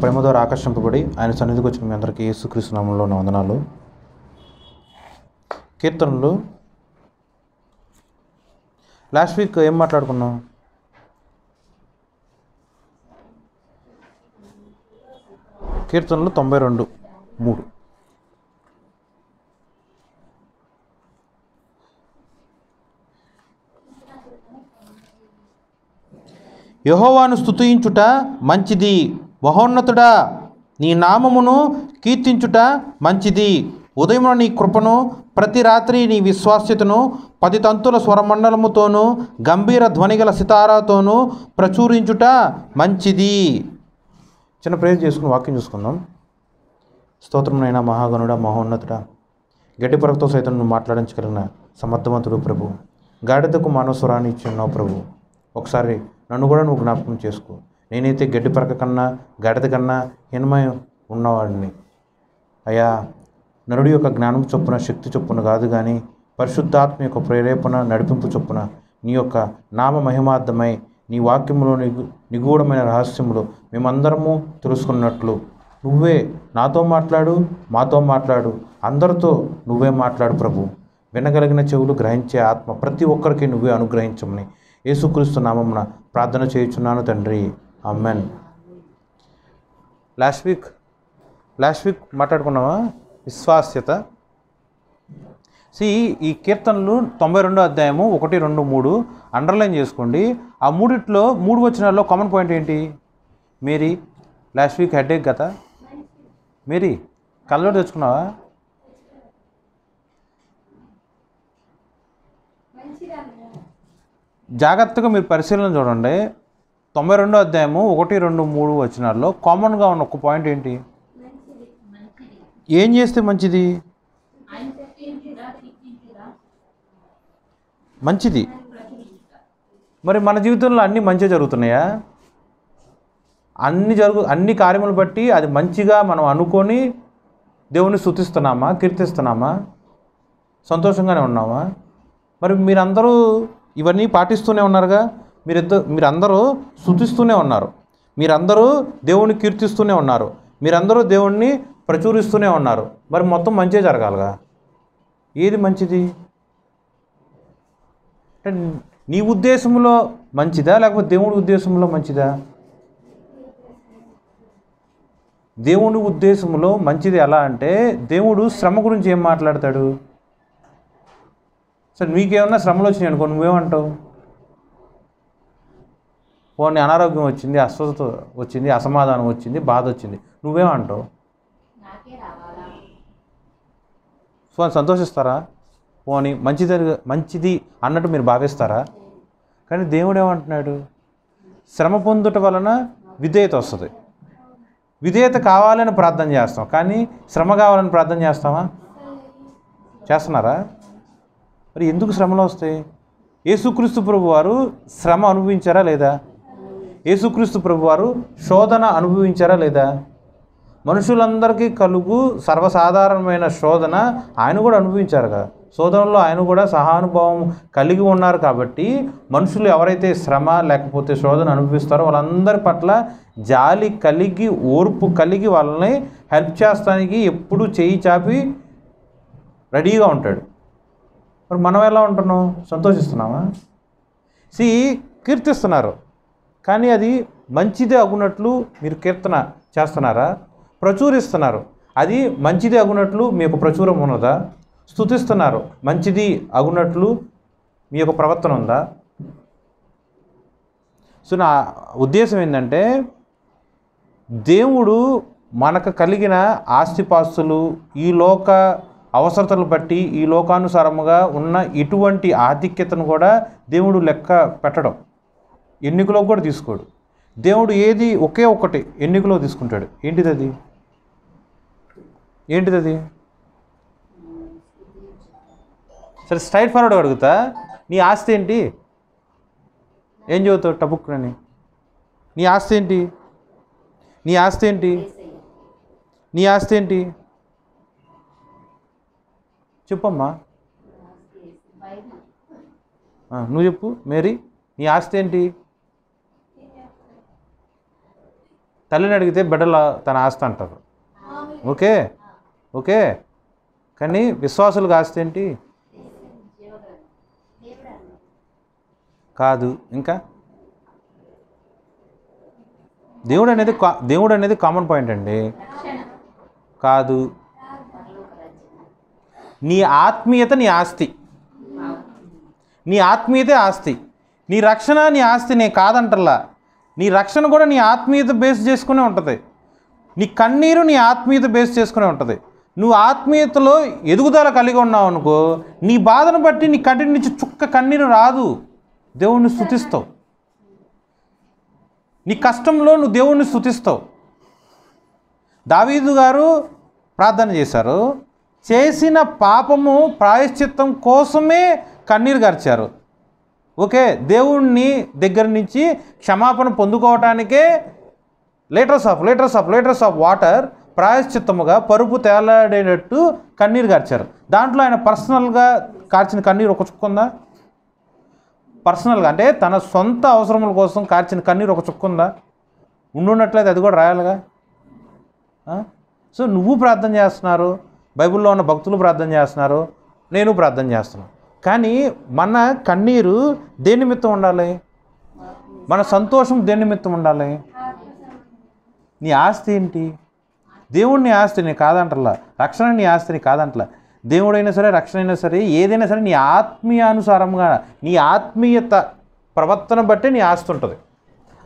ప్రేమ ద్వారా ఆకర్షింపబడి ఆయన సన్నిధికి వచ్చిన మీ అందరికీ యేసుక్రీస్తు నామములో నా వందనాలు. కీర్తనలు లాస్ట్ వీక్ ఏం మాట్లాడుకున్నాం? కీర్తనలు 92:3. యెహోవాను స్తుతించుట మంచిది, మహోన్నతుడా నీ నామమును కీర్తించుట మంచిది. ఉదయమున నీ కృపను, ప్రతి రాత్రి నీ విశ్వాస్యతను 10 తంతుల స్వరమండలముతోనూ గంభీర ధ్వనిగల సితారాతోనూ ప్రచురించుట మంచిది. చిన్న ప్రేయర్ చేసుకుని వాక్యం చూసుకుందాం. స్తోత్రమునైనా మహాగణుడా, మహోన్నతుడా, గట్టి పరకతో సైతం నువ్వు మాట్లాడించగలిగిన సమర్థవంతుడు ప్రభు. గాడిదకు మానవ స్వరాన్ని ఇచ్చున్నావు ప్రభు. ఒకసారి నన్ను కూడా నువ్వు జ్ఞాపకం చేసుకో. నేనైతే గడ్డి పరక కన్నా గాడిద కన్నా హీనమై ఉన్నవాడిని అయ్యా. నరుడి యొక్క జ్ఞానం చొప్పున, శక్తి చొప్పున కాదు కానీ పరిశుద్ధాత్మ యొక్క ప్రేరేపణ, నడిపింపు చొప్పున నీ యొక్క నామ మహిమార్థమై నీ వాక్యములో నిగూఢమైన రహస్యములు మేమందరము తెలుసుకున్నట్లు నువ్వే నాతో మాట్లాడు, మాతో మాట్లాడు, అందరితో నువ్వే మాట్లాడు ప్రభు. వినగలిగిన చెవులు, గ్రహించే ఆత్మ ప్రతి ఒక్కరికి నువ్వే అనుగ్రహించమని యేసుక్రీస్తు నామమున ప్రార్థన చేయుచున్నాను తండ్రి, ఆమేన్. Last week మాట్లాడుకున్నావా విశ్వాస్యత. ఈ కీర్తనలు 92వ అధ్యాయము 1, 2, 3 అండర్లైన్ చేసుకోండి. ఆ మూడిట్లో 3 వచనాల్లో కామన్ పాయింట్ ఏంటి? మేరీ లాస్ట్ వీక్ హెడేక్ కదా, మేరీ కళ్ళజోడు తెచ్చుకున్నావా? జాగ్రత్తగా మీరు పరిశీలన చూడండి. 92వ అధ్యాయము 1, 2, 3 వచనాల్లో కామన్గా ఉన్న ఒక పాయింట్ ఏంటి? ఏం చేస్తే మంచిది? మంచిది. మరి మన జీవితంలో అన్నీ మంచిగా జరుగుతున్నాయా? అన్ని కార్యములు బట్టి అది మంచిగా మనం అనుకొని దేవుని స్తుతిస్తున్నామా, కీర్తిస్తున్నామా, సంతోషంగానే ఉన్నామా? మరి మీరందరూ ఇవన్నీ పాటిస్తూనే ఉన్నారుగా. మీరందరూ స్తుతిస్తూనే ఉన్నారు, మీరందరూ దేవుణ్ణి కీర్తిస్తూనే ఉన్నారు, మీరందరూ దేవుణ్ణి ప్రచురిస్తూనే ఉన్నారు. మరి మొత్తం మంచిగా జరగాలిగా. ఏది మంచిది? అంటే నీ ఉద్దేశంలో మంచిదా లేకపోతే దేవుడి ఉద్దేశంలో మంచిదా? దేవుని ఉద్దేశంలో మంచిది ఎలా అంటే, దేవుడు శ్రమ గురించి ఏం మాట్లాడతాడు? సరే నీకేమన్నా శ్రమలు వచ్చినాయి అనుకో, నువ్వేమంటావు? పోనీ అనారోగ్యం వచ్చింది, అస్వస్థత వచ్చింది, అసమాధానం వచ్చింది, బాధ వచ్చింది, నువ్వేమంటావు? సో సంతోషిస్తారా? పోనీ మంచిది అన్నట్టు మీరు భావిస్తారా? కానీ దేవుడు ఏమంటున్నాడు? శ్రమ పొందుట వలన విధేయత వస్తుంది. విధేయత కావాలని ప్రార్థన చేస్తాం, కానీ శ్రమ కావాలని ప్రార్థన చేస్తామా? చేస్తున్నారా? మరి ఎందుకు శ్రమలు వస్తాయి? యేసుక్రీస్తు ప్రభు వారు శ్రమ అనుభవించారా లేదా? యేసుక్రీస్తు ప్రభు వారు శోధన అనుభవించారా లేదా? మనుషులందరికీ కలుగు సర్వసాధారణమైన శోధన ఆయన కూడా అనుభవించారు కదా. శోధనలో ఆయన కూడా సహానుభావం కలిగి ఉన్నారు. కాబట్టి మనుషులు ఎవరైతే శ్రమ లేకపోతే శోధన అనుభవిస్తారో వాళ్ళందరి పట్ల జాలి కలిగి, ఓర్పు కలిగి వాళ్ళని హెల్ప్ చేస్తానికి ఎప్పుడు చేయి చాపి రెడీగా ఉంటాడు. మరి మనం ఎలా ఉంటున్నాం? సంతోషిస్తున్నామా? కీర్తిస్తున్నారు, కానీ అది మంచిదే అగునట్లు మీరు కీర్తన చేస్తున్నారా? ప్రచురిస్తున్నారు, అది మంచిది అగునట్లు మీ యొక్క ప్రచురం ఉన్నదా? స్తుతిస్తున్నారు, మంచిది అగునట్లు మీ యొక్క ప్రవర్తన ఉందా? సో నా ఉద్దేశం ఏంటంటే, దేవుడు మనకు కలిగిన ఆస్తిపాస్తులు, ఈ లోక అవసరతలు బట్టి, ఈ లోకానుసారముగా ఉన్న ఇటువంటి ఆధిక్యతను కూడా దేవుడు లెక్క పెట్టడం, ఎన్నికలో కూడా తీసుకోడు. దేవుడు ఏది ఒకే ఒక్కటి ఎన్నికలో తీసుకుంటాడు. ఏంటిది? సరే స్ట్రైట్ ఫార్వర్డ్ అడుగుతా, నీ ఆస్తి ఏంటి? ఏం చదువుతావు టపుక్కునని? నీ ఆస్తి ఏంటి? నీ ఆస్తి ఏంటి? నీ ఆస్తి ఏంటి? చెప్పమ్మా, నువ్వు చెప్పు మేరీ, నీ ఆస్తి ఏంటి? తల్లిని అడిగితే బిడ్డల తన ఆస్తి అంటారు. ఓకే ఓకే, కానీ విశ్వాసులకు ఆస్తి ఏంటి? కాదు. ఇంకా దేవుడు అనేది కామన్ పాయింట్ అండి. కాదు. నీ ఆత్మీయత నీ ఆస్తి, నీ ఆత్మీయతే ఆస్తి. నీ రక్షణ నీ ఆస్తి, నేను కాదంటల్లా. నీ రక్షణ కూడా నీ ఆత్మీయత బేస్ చేసుకునే ఉంటుంది. నీ కన్నీరు నీ ఆత్మీయత బేస్ చేసుకునే ఉంటుంది. నువ్వు ఆత్మీయతలో ఎదుగుదల కలిగి ఉన్నావు అనుకో, నీ బాధను బట్టి నీ కంటి నుంచి చుక్క కన్నీరు రాదు, దేవుణ్ణి స్తుతిస్తావు. నీ కష్టంలో నువ్వు దేవుణ్ణి స్తుతిస్తావు. దావీదు గారు ప్రార్థన చేశారు, చేసిన పాపము ప్రాయశ్చిత్తం కోసమే కన్నీరు గార్చారు. ఓకే, దేవుణ్ణి దగ్గర నుంచి క్షమాపణ పొందుకోవటానికే లీటర్స్ ఆఫ్ వాటర్ ప్రాయశ్చిత్తముగా పరుపు తేలాడేటట్టు కన్నీరు గార్చారు. దాంట్లో ఆయన పర్సనల్గా కార్చిన కన్నీరు ఒక చుక్కుందా? పర్సనల్గా అంటే తన సొంత అవసరముల కోసం కార్చిన కన్నీరు ఒక చుక్కుందా? ఉండున్నట్లయితే అది కూడా రాయాలిగా. సో నువ్వు ప్రార్థన చేస్తున్నారు, బైబిల్లో ఉన్న భక్తులు ప్రార్థన చేస్తున్నారు, నేను ప్రార్థన చేస్తున్నాను. కానీ మన కన్నీరు దేని నిమిత్తం ఉండాలి? మన సంతోషం దేని నిమిత్తం ఉండాలి? నీ ఆస్తి ఏంటి? దేవుడిని ఆస్తి నీ కాదంటలా, రక్షణ నీ ఆస్తిని కాదంటలా. దేవుడైనా సరే, రక్షణ అయినా సరే, ఏదైనా సరే నీ ఆత్మీయానుసారంగా, నీ ఆత్మీయత ప్రవర్తన బట్టి నీ ఆస్తి ఉంటుంది.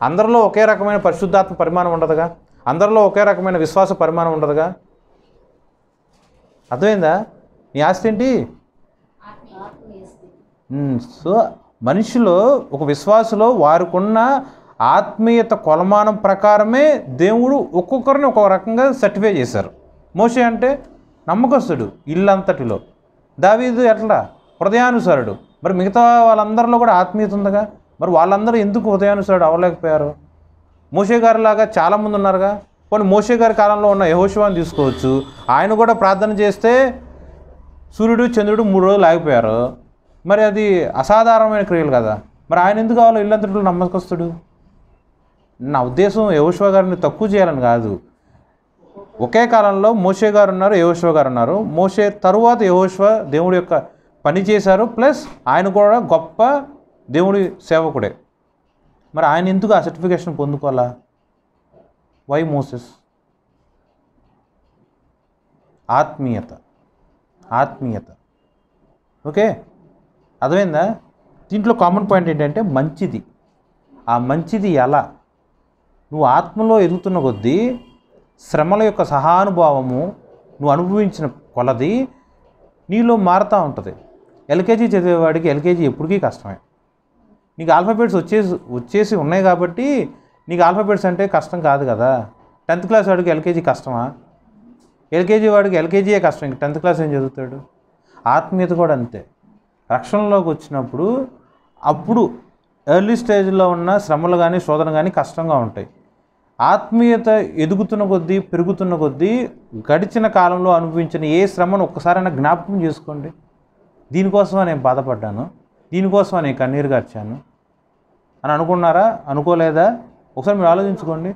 అందరిలో ఒకే రకమైన పరిశుద్ధాత్మ పరిమాణం ఉండదుగా, అందరిలో ఒకే రకమైన విశ్వాస పరిమాణం ఉండదుగా. అర్థమైందా? నీ ఆస్తి ఏంటి? సో మనిషిలో, ఒక విశ్వాసలో వారికున్న ఆత్మీయత కొలమానం ప్రకారమే దేవుడు ఒక్కొక్కరిని ఒక్కొక్క రకంగా సర్టిఫై చేశారు. మోషే అంటే నమ్మకస్తుడు ఇల్లంతటిలో, దావీదు ఎట్లా హృదయానుసారుడు. మరి మిగతా వాళ్ళందరిలో కూడా ఆత్మీయత ఉందిగా, మరి వాళ్ళందరూ ఎందుకు హృదయానుసారుడు అవ్వలేకపోయారు? మోషే గారిలాగా చాలామంది ఉన్నారుగా. కొన్ని మోషే గారి కాలంలో ఉన్న యెహోషువని తీసుకోవచ్చు, ఆయన కూడా ప్రార్థన చేస్తే సూర్యుడు చంద్రుడు 3 రోజులు ఆగిపోయారు. మరి అది అసాధారణమైన క్రియలు కదా. మరి ఆయన ఎందుకు కావాలో ఇల్లంతటిలో నమ్మకస్తుడు? నా ఉద్దేశం యెహోషువ గారిని తక్కువ చేయాలని కాదు. ఒకే కాలంలో మోషే గారు ఉన్నారు, యెహోషువ గారు ఉన్నారు. మోషే తరువాత యెహోషువ దేవుడి యొక్క పని చేశారు, ప్లస్ ఆయన కూడా గొప్ప దేవుడి సేవకుడే. మరి ఆయన ఎందుకు ఆ సర్టిఫికేషన్ పొందుకోవాలా? వై మోసెస్? ఆత్మీయత. ఓకే, అర్థమైందా? దీంట్లో కామన్ పాయింట్ ఏంటంటే మంచిది. ఆ మంచిది ఎలా? నువ్వు ఆత్మలో ఎదుగుతున్న కొద్దీ శ్రమల యొక్క సహానుభావము నువ్వు అనుభవించిన కొలది నీలో మారుతూ ఉంటుంది. ఎల్కేజీ చదివేవాడికి ఎల్కేజీ ఎప్పటికీ కష్టమే. నీకు ఆల్ఫాబెట్స్ వచ్చేసి ఉన్నాయి కాబట్టి నీకు ఆల్ఫాబెట్స్ అంటే కష్టం కాదు కదా. 10th క్లాస్ వాడికి ఎల్కేజీ కష్టమా? ఎల్కేజీ వాడికి ఎల్కేజీయే కష్టం, ఇంక 10th క్లాస్ ఏం చదువుతాడు? ఆత్మీయత కూడా అంతే. రక్షణలోకి వచ్చినప్పుడు అప్పుడు ఎర్లీ స్టేజ్లో ఉన్న శ్రమలు కానీ శోధన కానీ కష్టంగా ఉంటాయి. ఆత్మీయత ఎదుగుతున్న కొద్దీ, పెరుగుతున్న కొద్దీ గడిచిన కాలంలో అనుభవించిన ఏ శ్రమను ఒక్కసారైనా జ్ఞాపకం చేసుకోండి. దీనికోసమా నేను బాధపడ్డాను, దీనికోసమా నేను కన్నీరు గార్చాను అని అనుకున్నారా? అనుకోలేదా? ఒకసారి మీరు ఆలోచించుకోండి.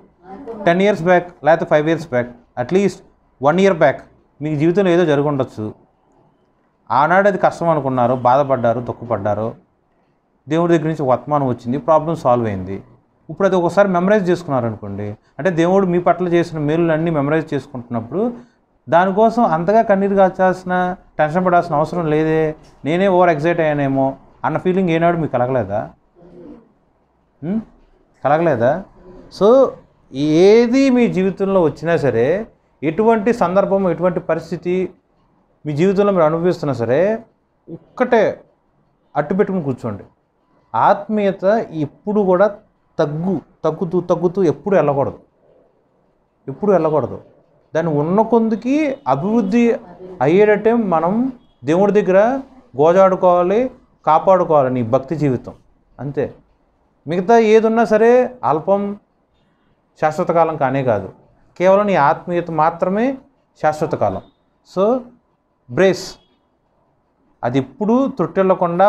10 years బ్యాక్, లేకపోతే 5 years back, at least 1 year back మీకు జీవితంలో ఏదో జరిగి ఉండొచ్చు. ఆనాడు అది కష్టం అనుకున్నారు, బాధపడ్డారు, దుఃఖపడ్డారు. దేవుడి దగ్గర నుంచి వర్తమానం వచ్చింది, ప్రాబ్లం సాల్వ్ అయింది. ఇప్పుడు అది ఒకసారి మెమరైజ్ చేసుకున్నారనుకోండి, అంటే దేవుడు మీ పట్ల చేసిన మేలులన్నీ మెమరైజ్ చేసుకుంటున్నప్పుడు దానికోసం అంతగా కన్నీరు కాచాల్సిన, టెన్షన్ పడాల్సిన అవసరం లేదే, నేనే ఓవర్ ఎగ్జైట్ అయ్యానేమో అన్న ఫీలింగ్ ఏనాడు మీకు కలగలేదా? సో ఏది మీ జీవితంలో వచ్చినా సరే, ఎటువంటి సందర్భం, ఎటువంటి పరిస్థితి మీ జీవితంలో మీరు అనుభవిస్తున్నా సరే, ఒక్కటే అట్టు పెట్టుకుని కూర్చోండి. ఆత్మీయత ఎప్పుడు కూడా తగ్గుతూ ఎప్పుడు వెళ్ళకూడదు. దాన్ని ఉన్న కొందుకి అభివృద్ధి అయ్యేటట్టే మనం దేవుడి దగ్గర గోజాడుకోవాలి, కాపాడుకోవాలి నీ భక్తి జీవితం, అంతే. మిగతా ఏది ఉన్నా సరే అల్పం, శాశ్వత కాలం కానే కాదు. కేవలం నీ ఆత్మీయత మాత్రమే శాశ్వత కాలం. సో బ్రేస్, అది ఎప్పుడు తొట్టెళ్ళకుండా,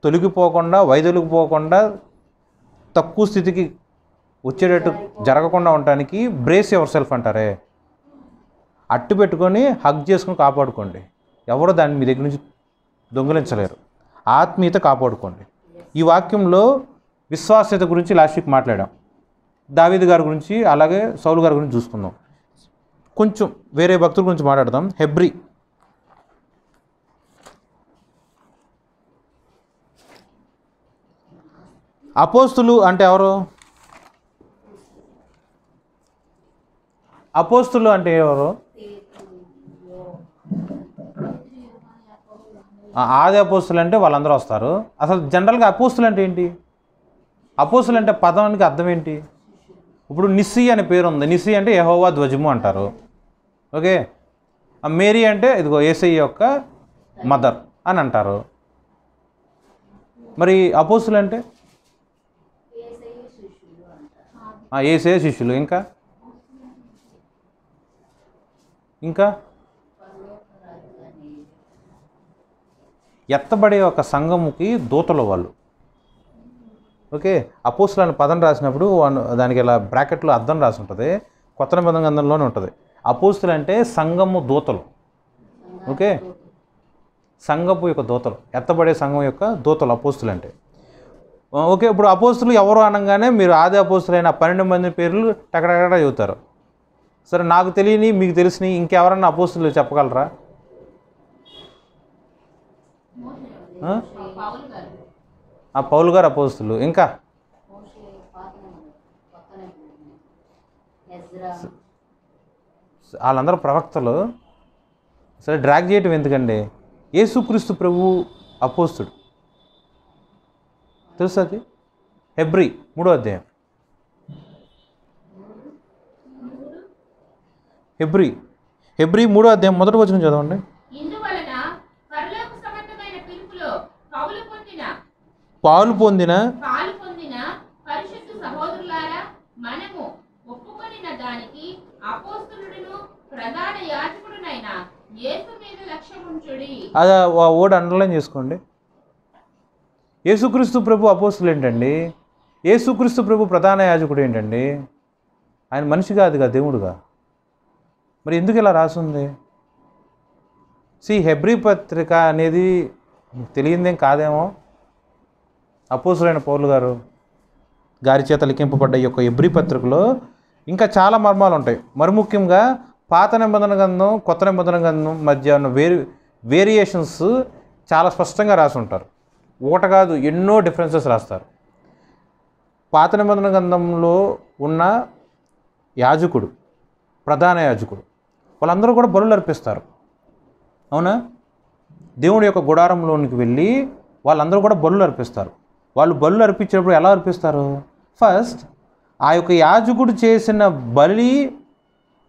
తొలగిపోకుండా, వైదొలిగిపోకుండా, తక్కువ స్థితికి వచ్చేటట్టు జరగకుండా ఉండటానికి బ్రేస్ యువర్ సెల్ఫ్ అంటారే, అట్టు పెట్టుకొని హగ్ చేసుకొని కాపాడుకోండి. ఎవరో దాన్ని మీ దగ్గర నుంచి దొంగిలించలేరు. ఆత్మీయత కాపాడుకోండి. ఈ వాక్యంలో విశ్వాస్యత గురించి లాస్ట్ వీక్ మాట్లాడాం. దావీదు గారి గురించి అలాగే సౌలు గారి గురించి చూసుకుందాం. కొంచెం వేరే భక్తుల గురించి మాట్లాడదాం. హెబ్రీ అపోస్తులు అంటే ఎవరు? అపోస్తులు అంటే ఎవరు? ఆది అపోస్తులు అంటే వాళ్ళందరూ వస్తారు. అసలు జనరల్గా అపోస్తులు అంటే ఏంటి? అపోస్తులు అంటే పదానికి అర్థం ఏంటి? ఇప్పుడు నిస్సీ అనే పేరు ఉంది. నిస్సీ అంటే యెహోవా ధ్వజము అంటారు. ఓకే, మేరీ అంటే ఇదిగో యేసయ్య యొక్క మదర్ అని అంటారు. మరి అపోస్తులు అంటే యేసయ్య శిష్యులు. ఇంకా ఎత్తబడే ఒక సంఘముకి దూతలు వాళ్ళు. ఓకే, అపోస్తులు అనే పదం రాసినప్పుడు దానికి ఇలా బ్రాకెట్లో అర్థం రాసి ఉంటుంది. కొత్త నిబంధన గ్రంథంలోనే ఉంటుంది. అపోస్తులు అంటే సంఘము దూతలు. ఓకే, సంఘపు యొక్క దూతలు, ఎత్తబడే సంఘం యొక్క దూతలు అపోస్తులు అంటే. ఓకే, ఇప్పుడు అపోస్తులు ఎవరు అనగానే మీరు ఆది అపోస్తులైన 12 మంది పేర్లు టకటకట చెబుతారు. సరే, నాకు తెలియని మీకు తెలిసినవి ఇంకెవరన్నా అపోస్తులు చెప్పగలరా? పౌలు గారు అపోస్తులు. ఇంకా వాళ్ళందరూ ప్రవక్తలు. సరే, డ్రాగ్ చేయటం ఎందుకండి? యేసుక్రీస్తు ప్రభువు అపోస్తుడు, తెలుసు అది. హెబ్రీ 3వ అధ్యాయం. హెబ్రీ 3వ అధ్యాయం 1వ వచనం చదవండి. పాలు పొందిన పరిశుద్ధ సహోదరులారా, మనము ఒప్పుకొనిన దానికి అపోస్తలుడును ప్రధాన యాజకుడునైన యేసు మీద లక్ష్యముంచుడి. అది ఓడి అండర్లైన్ చేసుకోండి. యేసుక్రీస్తు ప్రభు అపోస్తులు ఏంటండి? యేసుక్రీస్తు ప్రభు ప్రధాన యాజకుడు ఏంటండి? ఆయన మనిషి కాదుగా, దేవుడుగా. మరి ఎందుకు ఇలా రాసుంది? హెబ్రీ పత్రిక అనేది తెలియందేం కాదేమో. అపోస్తులైన పౌలు గారి చేత లిఖింపబడ్డ ఈ యొక్క హెబ్రీ పత్రికలో ఇంకా చాలా మర్మాలు ఉంటాయి. మరి ముఖ్యంగా పాత నిబంధన గ్రంథం, కొత్త నిబంధన గ్రంథం మధ్య ఉన్న వేరియేషన్స్ చాలా స్పష్టంగా రాసి ఉంటారు. ఒకటి కాదు, ఎన్నో డిఫరెన్సెస్ రాస్తారు. పాత నిబంధన గ్రంథంలో ఉన్న యాజకుడు, ప్రధాన యాజకుడు, వాళ్ళందరూ కూడా బలులు అర్పిస్తారు. అవునా? దేవుడి యొక్క గుడారంలోనికి వెళ్ళి వాళ్ళందరూ కూడా బలులు అర్పిస్తారు. వాళ్ళు బలులు అర్పించేటప్పుడు ఎలా అర్పిస్తారు? ఫస్ట్ ఆ యొక్క యాజకుడు చేసిన బలి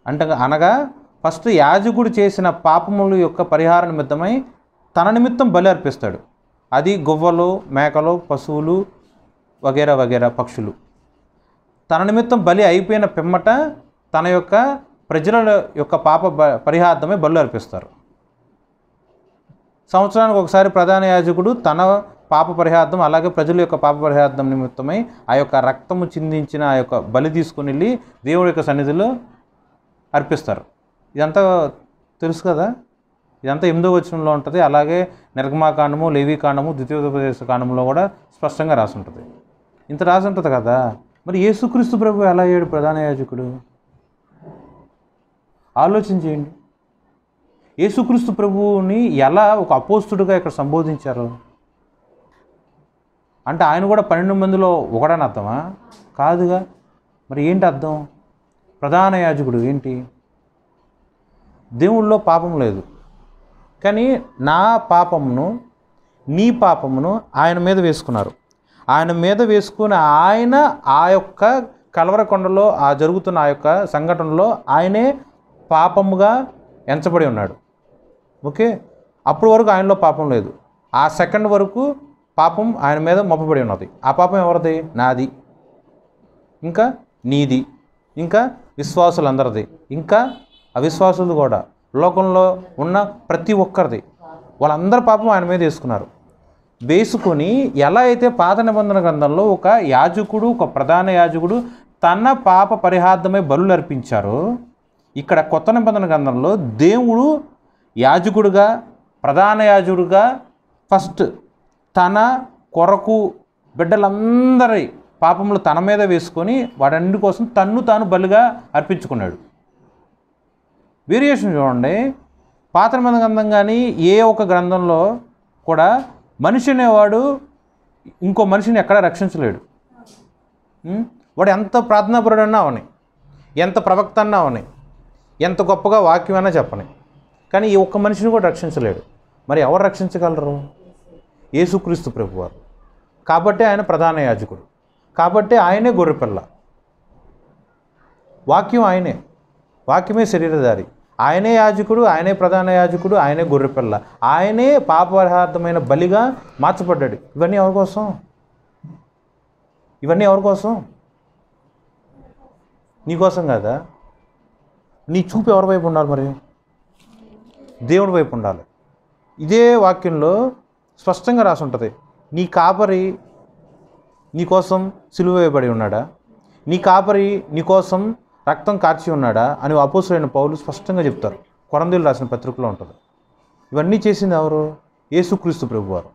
అనగా ఫస్ట్ యాజకుడు చేసిన పాపముల యొక్క పరిహార నిమిత్తమై తన నిమిత్తం బలి అర్పిస్తాడు. అది గువ్వలు, మేకలు, పశువులు వగేరా వగేరా పక్షులు. తన నిమిత్తం బలి అయిపోయిన పిమ్మట తన యొక్క ప్రజల యొక్క పాప పరిహార్థమై బలు అర్పిస్తారు. సంవత్సరానికి ఒకసారి ప్రధాన యాజకుడు తన పాప పరిహార్థం అలాగే ప్రజల యొక్క పాప పరిహార్థం నిమిత్తమై ఆ యొక్క రక్తము చిందించిన ఆ యొక్క బలి తీసుకుని వెళ్ళి దేవుడి యొక్క సన్నిధిలో అర్పిస్తారు. ఇదంతా తెలుసు కదా. ఇదంతా 8వ వచనంలో ఉంటుంది. అలాగే నిర్గమాకాండము, లేవీకాండము, ద్వితీయోపదేశ కాండంలో కూడా స్పష్టంగా రాసి ఉంటుంది. ఇంత రాసి ఉంటుంది కదా. మరి యేసుక్రీస్తు ప్రభు ఎలా అయ్యాడు ప్రధాన యాజకుడు? ఆలోచించేయండి. యేసుక్రీస్తు ప్రభువుని ఎలా ఒక అపోస్తుడుగా ఇక్కడ సంబోధించారు అంటే ఆయన కూడా 12 మందిలో ఒకడని అర్థమా? కాదుగా. మరి ఏంటి అర్థం? ప్రధాన యాజకుడు ఏంటి? దేవుళ్ళలో పాపం లేదు, కానీ నా పాపమును నీ పాపమును ఆయన మీద వేసుకున్నారు. ఆయన మీద వేసుకుని ఆయన ఆ యొక్క కలవర కొండలో జరుగుతున్న ఆ యొక్క సంఘటనలో ఆయనే పాపముగా ఎంచబడి ఉన్నాడు. ఓకే, అప్పటి వరకు ఆయనలో పాపం లేదు. ఆ సెకండ్ వరకు పాపం ఆయన మీద మోపబడి ఉన్నది. ఆ పాపం ఎవరిది? నాది, ఇంకా నీది, ఇంకా విశ్వాసులందరిది, ఇంకా అవిశ్వాసులు కూడా, లోకంలో ఉన్న ప్రతి ఒక్కరిది. వాళ్ళందరి పాపం ఆయన మీద వేసుకున్నారు. వేసుకొని ఎలా అయితే పాత నిబంధన గ్రంథంలో ఒక యాజకుడు, ఒక ప్రధాన యాజకుడు తన పాప పరిహార్థమై బలులు అర్పించారో, ఇక్కడ కొత్త నిబంధన గ్రంథంలో దేవుడు యాజకుడుగా, ప్రధాన యాజకుడుగా ఫస్ట్ తన కొరకు బిడ్డలందరి పాపములు తన మీద వేసుకొని వాడన్నిటి కోసం తన్ను తాను బలిగా అర్పించుకున్నాడు. వేరియేషన్ చూడండి. పాత నిబంధన గ్రంథం కానీ ఏ ఒక గ్రంథంలో కూడా మనిషి అనేవాడు ఇంకో మనిషిని ఎక్కడా రక్షించలేడు. వాడు ఎంత ప్రార్థనాపరుడన్నా అవని, ఎంత ప్రవక్త అన్నా అవని, ఎంత గొప్పగా వాక్యమైనా చెప్పని, కానీ ఈ ఒక్క మనిషిని కూడా రక్షించలేడు. మరి ఎవరు రక్షించగలరు? యేసుక్రీస్తు ప్రభువారు. కాబట్టి ఆయన ప్రధాన యాజకుడు, కాబట్టి ఆయనే గొర్రెపిల్ల. వాక్యం ఆయనే, వాక్యమే శరీరధారి. ఆయనే యాజకుడు, ఆయనే ప్రధాన యాజకుడు, ఆయనే గొర్రెపిల్ల, ఆయనే పాపపరిహార్థమైన బలిగా మార్చబడ్డాడు. ఇవన్నీ ఎవరి కోసం? ఇవన్నీ ఎవరి కోసం? నీకోసం కదా. నీ చూపు ఎవరి వైపు ఉండాలి? మరి దేవుడి వైపు ఉండాలి. ఇదే వాక్యంలో స్పష్టంగా రాసి ఉంటుంది. నీ కాపరి నీకోసం సిలువ వేయబడి ఉన్నాడా? నీ కాపరి నీకోసం రక్తం కార్చి ఉన్నాడా అని అపోస్తలుడైన పౌలు స్పష్టంగా చెప్తారు. కొరంథీయులకు రాసిన పత్రికలో ఉంటుంది. ఇవన్నీ చేసింది ఎవరు? యేసుక్రీస్తు ప్రభువారు.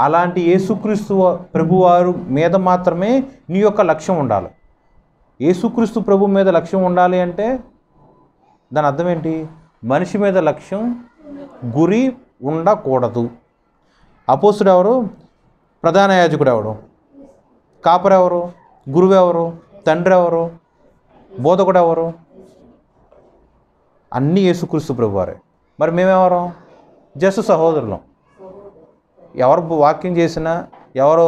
అలాంటి యేసుక్రీస్తు ప్రభువారు మీద మాత్రమే నీ యొక్క లక్ష్యం ఉండాలి. యేసుక్రీస్తు ప్రభు మీద లక్ష్యం ఉండాలి అంటే దాని అర్థం ఏంటి? మనిషి మీద లక్ష్యం, గురి ఉండకూడదు. అపోస్తలుడు ఎవరు? ప్రధాన యాజకుడు ఎవరు? కాపరి ఎవరు? గురువు ఎవరు? తండ్రి ఎవరు? బోధకుడు ఎవరు? అన్నీ యేసుక్రీస్తు ప్రభువారే. మరి మేమెవరం? జస్ట్ సహోదరులం. ఎవరు వాక్యం చేసినా, ఎవరు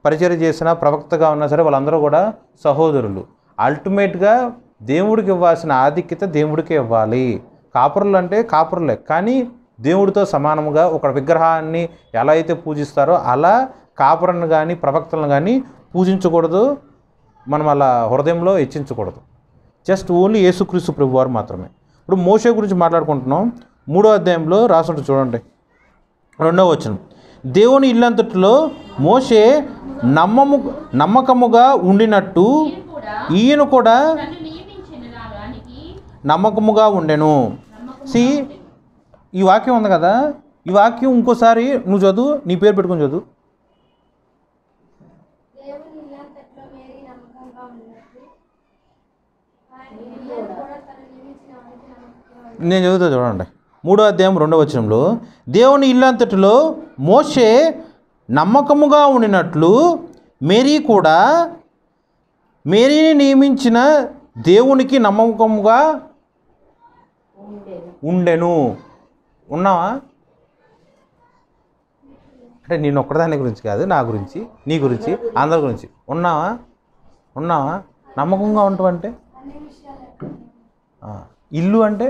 పరిచర్య చేసినా, ప్రవక్తగా ఉన్నా సరే వాళ్ళందరూ కూడా సహోదరులు. అల్టిమేట్గా దేవుడికి ఇవ్వాల్సిన ఆధిక్యత దేవుడికే ఇవ్వాలి. కాపురులు అంటే కాపురులే, కానీ దేవుడితో సమానముగా ఒక విగ్రహాన్ని ఎలా అయితే పూజిస్తారో అలా కాపురను కానీ ప్రవక్తలను కానీ పూజించకూడదు. మనం అలా హృదయంలో హెచ్చించకూడదు. జస్ట్ ఓన్లీ యేసుక్రీస్తు ప్రభువారు మాత్రమే. ఇప్పుడు మోషే గురించి మాట్లాడుకుంటున్నాం. 3వ అధ్యాయంలో రాసుంటే చూడండి, 2వ వచనం. దేవుని ఇల్లంతటిలో మోషే నమ్మకముగా ఉండినట్టు ఈయన కూడా నమ్మకముగా ఉండెను. ఈ వాక్యం ఉంది కదా, ఈ వాక్యం ఇంకోసారి నువ్వు చదువు, నీ పేరు పెట్టుకొని చదువు. నేను చదువుతా చూడండి. 3వ అధ్యాయం 2వ వచనంలో, దేవుని ఇల్లంతటిలో మోషే నమ్మకముగా ఉండినట్లు మేరీని నియమించిన దేవునికి నమ్మకముగా ఉండెను. ఉన్నావా? అంటే నేను ఒక్కదాని గురించి కాదు, నా గురించి, నీ గురించి, అందరి గురించి. ఉన్నావా? నమ్మకంగా ఉంటావంటే ఇల్లు అంటే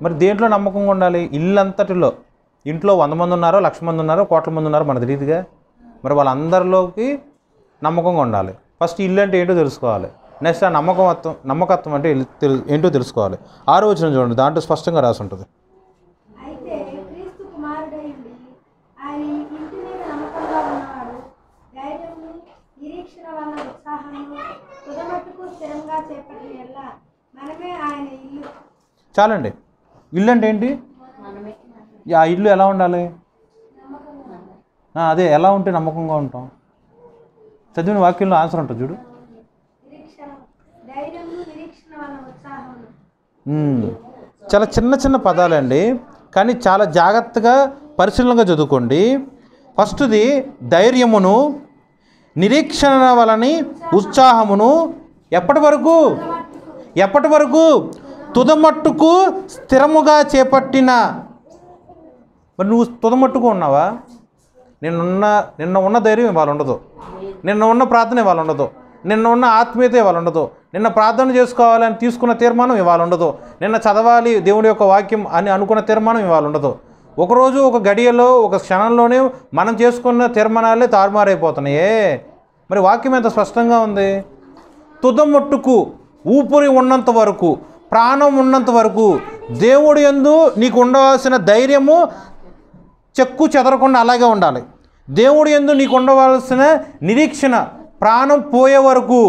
మరి దేంట్లో నమ్మకంగా ఉండాలి? ఇల్లు అంతటిలో. ఇంట్లో 100 మంది ఉన్నారో, 1,00,000 మంది ఉన్నారో, కోట్ల మంది ఉన్నారో మనకు తెలియదుగా. మరి వాళ్ళందరిలోకి నమ్మకంగా ఉండాలి. ఫస్ట్ ఇల్లు అంటే ఏంటో తెలుసుకోవాలి. నెక్స్ట్ ఆ నమ్మకత్వం అంటే ఏంటో తెలుసుకోవాలి. 6వ వచనం చూడండి, దాంట్లో స్పష్టంగా రాసి ఉంటుంది. చాలండి. ఇల్లు అంటే ఏంటి? ఆ ఇల్లు ఎలా ఉండాలి? అదే ఎలా ఉంటే నమ్మకంగా ఉంటాం? చదివిన వాక్యంలో ఆన్సర్ ఉంటుంది చూడు. చాలా చిన్న చిన్న పదాలండి, కానీ చాలా జాగ్రత్తగా పరిశీలనగా చదువుకోండి. ఫస్ట్ది ధైర్యమును, నిరీక్షణ వలని ఉత్సాహమును. ఎప్పటి వరకు? తుదమట్టుకు స్థిరముగా చేపట్టిన. మరి నువ్వు తుదమట్టుకు ఉన్నావా? నిన్న ఉన్న ధైర్యం ఇవాళ ఉండదు, నిన్న ఉన్న ప్రార్థన ఇవాళ ఉండదు, నిన్న ఉన్న ఆత్మీయత ఇవాళ ఉండదు, నిన్న ప్రార్థన చేసుకోవాలని తీసుకున్న తీర్మానం ఇవాళ ఉండదు, నిన్న చదవాలి దేవుడి యొక్క వాక్యం అని అనుకున్న తీర్మానం ఇవాళ ఉండదు. ఒకరోజు ఒక గడియలో ఒక క్షణంలోనే మనం చేసుకున్న తీర్మానాలే తారుమారైపోతున్నాయే. మరి వాక్యం ఎంత స్పష్టంగా ఉంది? తుదమట్టుకు, ఊపిరి ఉన్నంత వరకు, ప్రాణం ఉన్నంత వరకు దేవుడి యందు నీకు ఉండవలసిన ధైర్యము చెక్కు చెదరకుండా అలాగే ఉండాలి. దేవుడి యందు నీకు ఉండవలసిన నిరీక్షణ ప్రాణం పోయే వరకు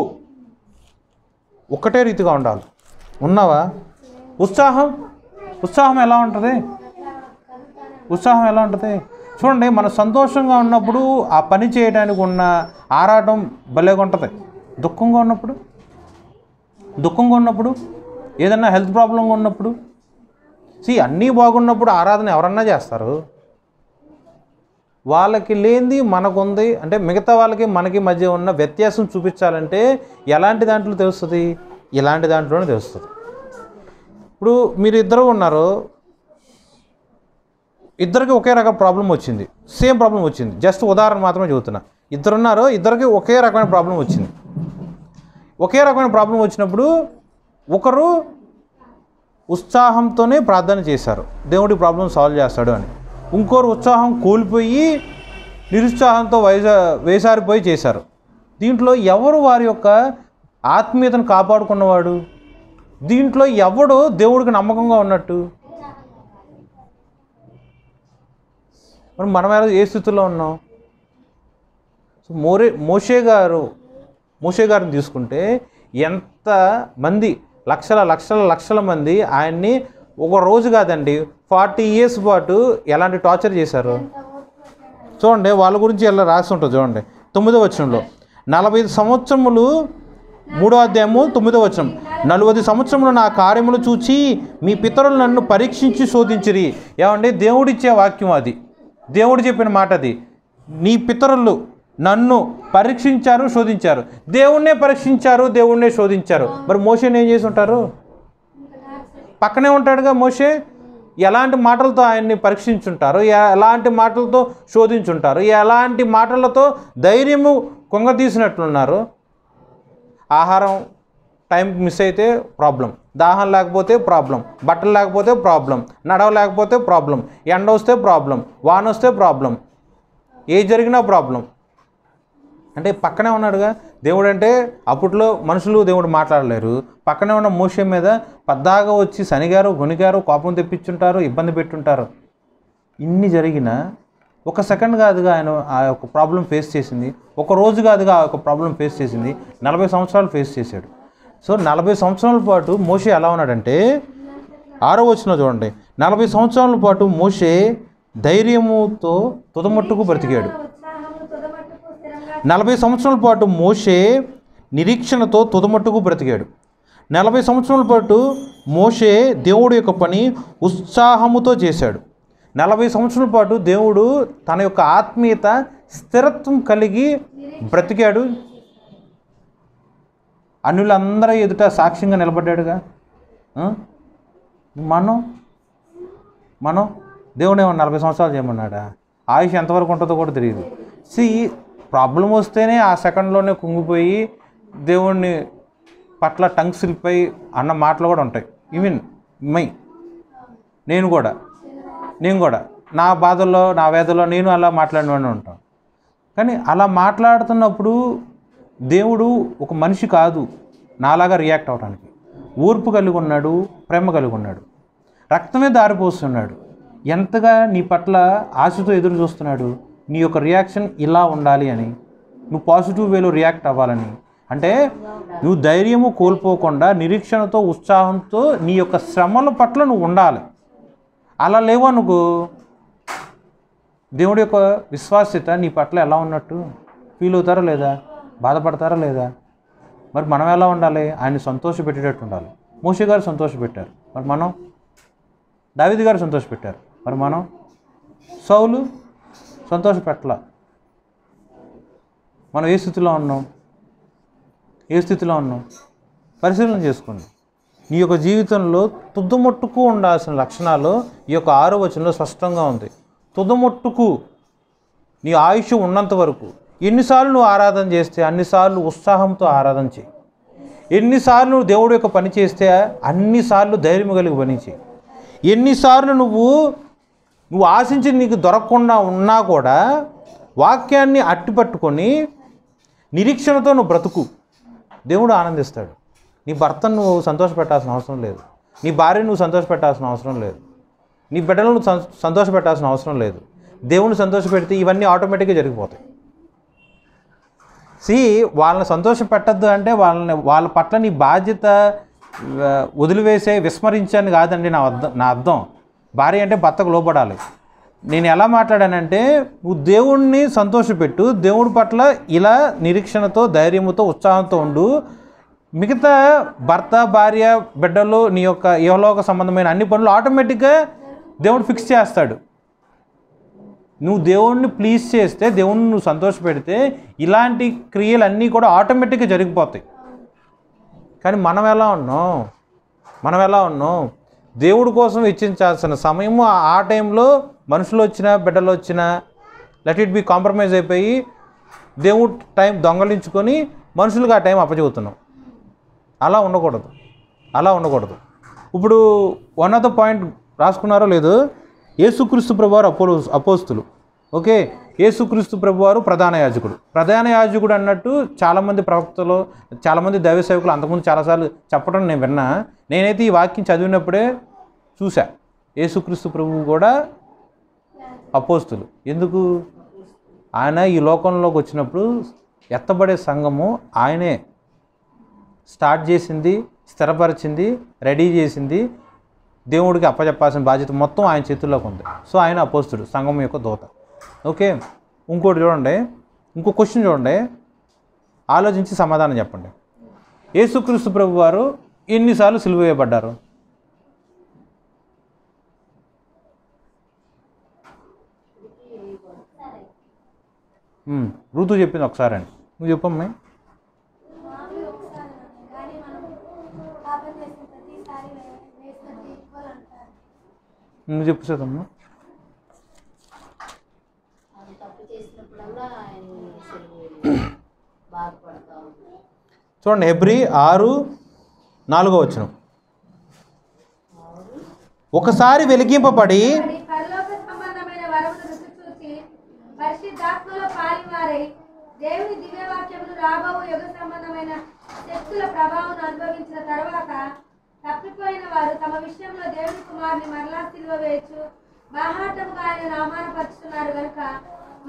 ఒకటే రీతిగా ఉండాలి. ఉన్నావా? ఉత్సాహం ఎలా ఉంటుంది? ఉత్సాహం ఎలా ఉంటుంది? చూడండి, మనం సంతోషంగా ఉన్నప్పుడు ఆ పని చేయడానికి ఉన్న ఆరాటం భలేగా ఉంటుంది. దుఃఖంగా ఉన్నప్పుడు ఏదన్నా హెల్త్ ప్రాబ్లంగా ఉన్నప్పుడు అన్నీ బాగున్నప్పుడు ఆరాధన ఎవరన్నా చేస్తారు. వాళ్ళకి లేనిది మనకుంది అంటే మిగతా వాళ్ళకి మనకి మధ్య ఉన్న వ్యత్యాసం చూపించాలంటే ఎలాంటి దాంట్లో తెలుస్తుంది? ఇలాంటి దాంట్లోనే తెలుస్తుంది. ఇప్పుడు మీరు ఇద్దరు ఉన్నారు, ఇద్దరికి ఒకే రకం ప్రాబ్లం వచ్చింది, సేమ్ ప్రాబ్లం వచ్చింది. జస్ట్ ఉదాహరణ మాత్రమే చెబుతున్నా. ఇద్దరున్నారు, ఇద్దరికి ఒకే రకమైన ప్రాబ్లం వచ్చింది. ఒకే రకమైన ప్రాబ్లం వచ్చినప్పుడు ఒకరు ఉత్సాహంతోనే ప్రార్థన చేశారు, దేవుడి ప్రాబ్లం సాల్వ్ చేస్తాడు అని. ఇంకోరు ఉత్సాహం కోల్పోయి నిరుత్సాహంతో వేసారిపోయి చేశారు. దీంట్లో ఎవరు వారి యొక్క ఆత్మీయతను కాపాడుకున్నవాడు? దీంట్లో ఎవడు దేవుడికి నమ్మకంగా ఉన్నట్టు? మరి మనం ఏ స్థితిలో ఉన్నాం? సో మోషే గారిని తీసుకుంటే ఎంతమంది లక్షల మంది ఆయన్ని ఒక రోజు కాదండి 40 years పాటు ఎలాంటి టార్చర్ చేశారు చూడండి. వాళ్ళ గురించి ఎలా రాసి ఉంటుంది చూడండి. 9వ వచనంలో 45 సంవత్సరములు 3వ అధ్యాయము 9వ వచనం. 40 సంవత్సరములు నా కార్యములు చూచి మీ పితరులు నన్ను పరీక్షించి శోధించిరి. ఏమండి, దేవుడిచ్చే వాక్యం అది, దేవుడు చెప్పిన మాట అది. నీ పితరులు నన్ను పరీక్షించారు, శోధించారు. దేవుణ్ణే పరీక్షించారు, దేవుణ్ణే శోధించారు. మరి మోషేని ఏం చేసి ఉంటారు? పక్కనే ఉంటాడుగా మోషే. ఎలాంటి మాటలతో ఆయన్ని పరీక్షించుంటారు, ఎలాంటి మాటలతో శోధించుంటారు, ఎలాంటి మాటలతో ధైర్యము కొంగతీసినట్లున్నారు. ఆహారం టైంకి మిస్ అయితే ప్రాబ్లం, దాహం లేకపోతే ప్రాబ్లం, బట్టలు లేకపోతే ప్రాబ్లం, నడవలేకపోతే ప్రాబ్లం, ఎండ వస్తే ప్రాబ్లం, వాన వస్తే ప్రాబ్లం, ఏ జరిగినా ప్రాబ్లం. అంటే పక్కనే ఉన్నాడుగా దేవుడు. అంటే అప్పట్లో మనుషులు దేవుడు మాట్లాడలేరు. పక్కనే ఉన్న మోషే మీద పద్దాగా వచ్చి శనిగారు గొనిగారు, కోపం తెప్పించుంటారు, ఇబ్బంది పెట్టుంటారు. ఇన్ని జరిగినా ఒక సెకండ్ కాదుగా ఆయన ఆ యొక్క ప్రాబ్లం ఫేస్ చేసింది, ఒక రోజు కాదుగా ఆ యొక్క ప్రాబ్లం ఫేస్ చేసింది, 40 సంవత్సరాలు ఫేస్ చేశాడు. సో 40 సంవత్సరాల పాటు మోషే ఎలా ఉన్నాడంటే 6వ వచనం చూడండి. 40 సంవత్సరాల పాటు మోషే ధైర్యముతో తుదమట్టుకు బ్రతికాడు. 40 సంవత్సరాల పాటు మోషే నిరీక్షణతో తుదమట్టుకు బ్రతికాడు. 40 సంవత్సరాల పాటు మోషే దేవుడి యొక్క పని ఉత్సాహముతో చేశాడు. 40 సంవత్సరాల పాటు దేవుడు తన యొక్క ఆత్మీయత స్థిరత్వం కలిగి బ్రతికాడు. అన్యులందరూ ఎదుట సాక్ష్యంగా నిలబడ్డాడుగా. మనం దేవుడు ఏమన్నా 40 సంవత్సరాలు చేయమన్నాడా? ఆయుష్ ఎంతవరకు ఉంటుందో కూడా తెలియదు. ప్రాబ్లం వస్తేనే ఆ సెకండ్లోనే కుంగిపోయి దేవుడిని పట్ల టంగ్ స్లిప్ అయి అన్న మాటలు కూడా ఉంటాయి. ఈవెన్ నేను కూడా నా బాధల్లో నా వేదలో నేను అలా మాట్లాడినవాడిని ఉంటాను. కానీ అలా మాట్లాడుతున్నప్పుడు దేవుడు ఒక మనిషి కాదు నాలాగా రియాక్ట్ అవడానికి. ఓర్పు కలిగి ఉన్నాడు, ప్రేమ కలిగి ఉన్నాడు, రక్తమే దారిపోస్తున్నాడు. ఎంతగా నీ పట్ల ఆశతో ఎదురు చూస్తున్నాడు. నీ యొక్క రియాక్షన్ ఇలా ఉండాలి అని, నువ్వు పాజిటివ్ వేలో రియాక్ట్ అవ్వాలని. అంటే నువ్వు ధైర్యము కోల్పోకుండా నిరీక్షణతో ఉత్సాహంతో నీ యొక్క శ్రమల పట్ల నువ్వు ఉండాలి. అలా లేవా నువ్వు దేవుడి యొక్క విశ్వాస్యత నీ పట్ల ఎలా ఉన్నట్టు? ఫీల్ అవుతారా లేదా? బాధపడతారా లేదా? మరి మనం ఎలా ఉండాలి? ఆయన్ని సంతోషపెట్టేటట్టు ఉండాలి. మోషే గారు సంతోషపెట్టారు, మరి మనం దావీదు గారు సంతోషపెట్టారు, మరి మనం సౌలు సంతోషపెట్టలా. మనం ఏ స్థితిలో ఉన్నాం? పరిశీలన చేసుకోండి. నీ యొక్క జీవితంలో తుదముట్టుకు ఉండాల్సిన లక్షణాలు ఈ యొక్క 6వ వచనంలో స్పష్టంగా ఉంది. తుదముట్టుకు నీ ఆయుష్ ఉన్నంత వరకు ఎన్నిసార్లు నువ్వు ఆరాధన చేస్తే అన్నిసార్లు ఉత్సాహంతో ఆరాధన చేయి. ఎన్నిసార్లు నువ్వు దేవుడి యొక్క పని చేస్తే అన్నిసార్లు ధైర్యం కలిగి పని చేయి. ఎన్నిసార్లు నువ్వు ఆశించి నీకు దొరకకుండా ఉన్నా కూడా వాక్యాన్ని అట్టిపట్టుకొని నిరీక్షణతో నువ్వు బ్రతుకు. దేవుడు ఆనందిస్తాడు. నీ భర్తను నువ్వు సంతోషపెట్టాల్సిన అవసరం లేదు, నీ భార్యను నువ్వు సంతోషపెట్టాల్సిన అవసరం లేదు, నీ బిడ్డలను నువ్వు సంతోషపెట్టాల్సిన అవసరం లేదు. దేవుని సంతోషపెడితే ఇవన్నీ ఆటోమేటిక్గా జరిగిపోతాయి. వాళ్ళని సంతోష పెట్టద్దు అంటే వాళ్ళ పట్ల నీ బాధ్యత వదిలివేసే విస్మరించాను కాదండి నా అర్థం. భార్య అంటే భర్తకు లోబడాలి. నేను ఎలా మాట్లాడానంటే, నువ్వు దేవుణ్ణి సంతోషపెట్టు, దేవుడి పట్ల ఇలా నిరీక్షణతో, ధైర్యంతో, ఉత్సాహంతో ఉండు. మిగతా భర్త, భార్య, బిడ్డలు, నీ యొక్క ఇహలోక సంబంధమైన అన్ని పనులు ఆటోమేటిక్గా దేవుడు ఫిక్స్ చేస్తాడు. నువ్వు దేవుణ్ణి ప్లీజ్ చేస్తే, దేవుణ్ణి నువ్వు సంతోషపెడితే ఇలాంటి క్రియలన్నీ కూడా ఆటోమేటిక్గా జరిగిపోతాయి. కానీ మనం ఎలా ఉన్నాం? దేవుడి కోసం వెచ్చించాల్సిన సమయము ఆ టైంలో మనుషులు వచ్చినా, బిడ్డలు వచ్చినా లెట్ ఇట్ బి కాంప్రమైజ్ అయిపోయి దేవుడు టైం దొంగలించుకొని మనుషులుగా ఆ టైం అప్పచెబుతున్నాం. అలా ఉండకూడదు. ఇప్పుడు వన్ ఆఫ్ ద పాయింట్ రాసుకున్నారో లేదో, యేసుక్రీస్తు ప్రభువారు అపోస్తులు. ఓకే, యేసుక్రీస్తు ప్రభువారు ప్రధాన యాజకుడు అన్నట్టు చాలామంది ప్రవక్తలు, చాలామంది దైవ సేవకులు అంతకుముందు చాలాసార్లు చెప్పడం నేను విన్నా. నేనైతే ఈ వాక్యం చదివినప్పుడే చూసా, యేసుక్రీస్తు ప్రభువు కూడా అపోస్తులు. ఎందుకు? ఆయన ఈ లోకంలోకి వచ్చినప్పుడు ఎత్తబడే సంఘము ఆయనే స్టార్ట్ చేసింది, స్థిరపరిచింది, రెడీ చేసింది. దేవుడికి అప్పచెప్పాల్సిన బాధ్యత మొత్తం ఆయన చేతుల్లోకి ఉంది. సో ఆయన అపోస్తుడు, సంఘం యొక్క దూత. ఓకే, ఇంకోటి చూడండి, ఇంకో క్వశ్చన్ చూడండి, ఆలోచించి సమాధానం చెప్పండి. యేసుక్రీస్తు ప్రభు వారు ఎన్నిసార్లు సిలువ వేయబడ్డారు? ఋతు చెప్పింది ఒకసారి అండి, నువ్వు చెప్పమ్మా. నువ్వు చెప్పు సదమ్మా. చూడండి, హెబ్రీ 6:4 ఒకసారి వెలిగింపబడి పరిశుద్ధాత్మలో పాలివారై దేవుని దివ్యవాక్యమును రాబోవు యుగ సంబంధమైన శక్తుల ప్రభావం అనుభవించిన తర్వాత తప్పిపోయిన వారు తమ విషయంలో దేవుని కుమారుని మరలా సిలువ వేయచ్చు బాహాటముగా ఆయన నామానపరుచుతున్నారు కనుక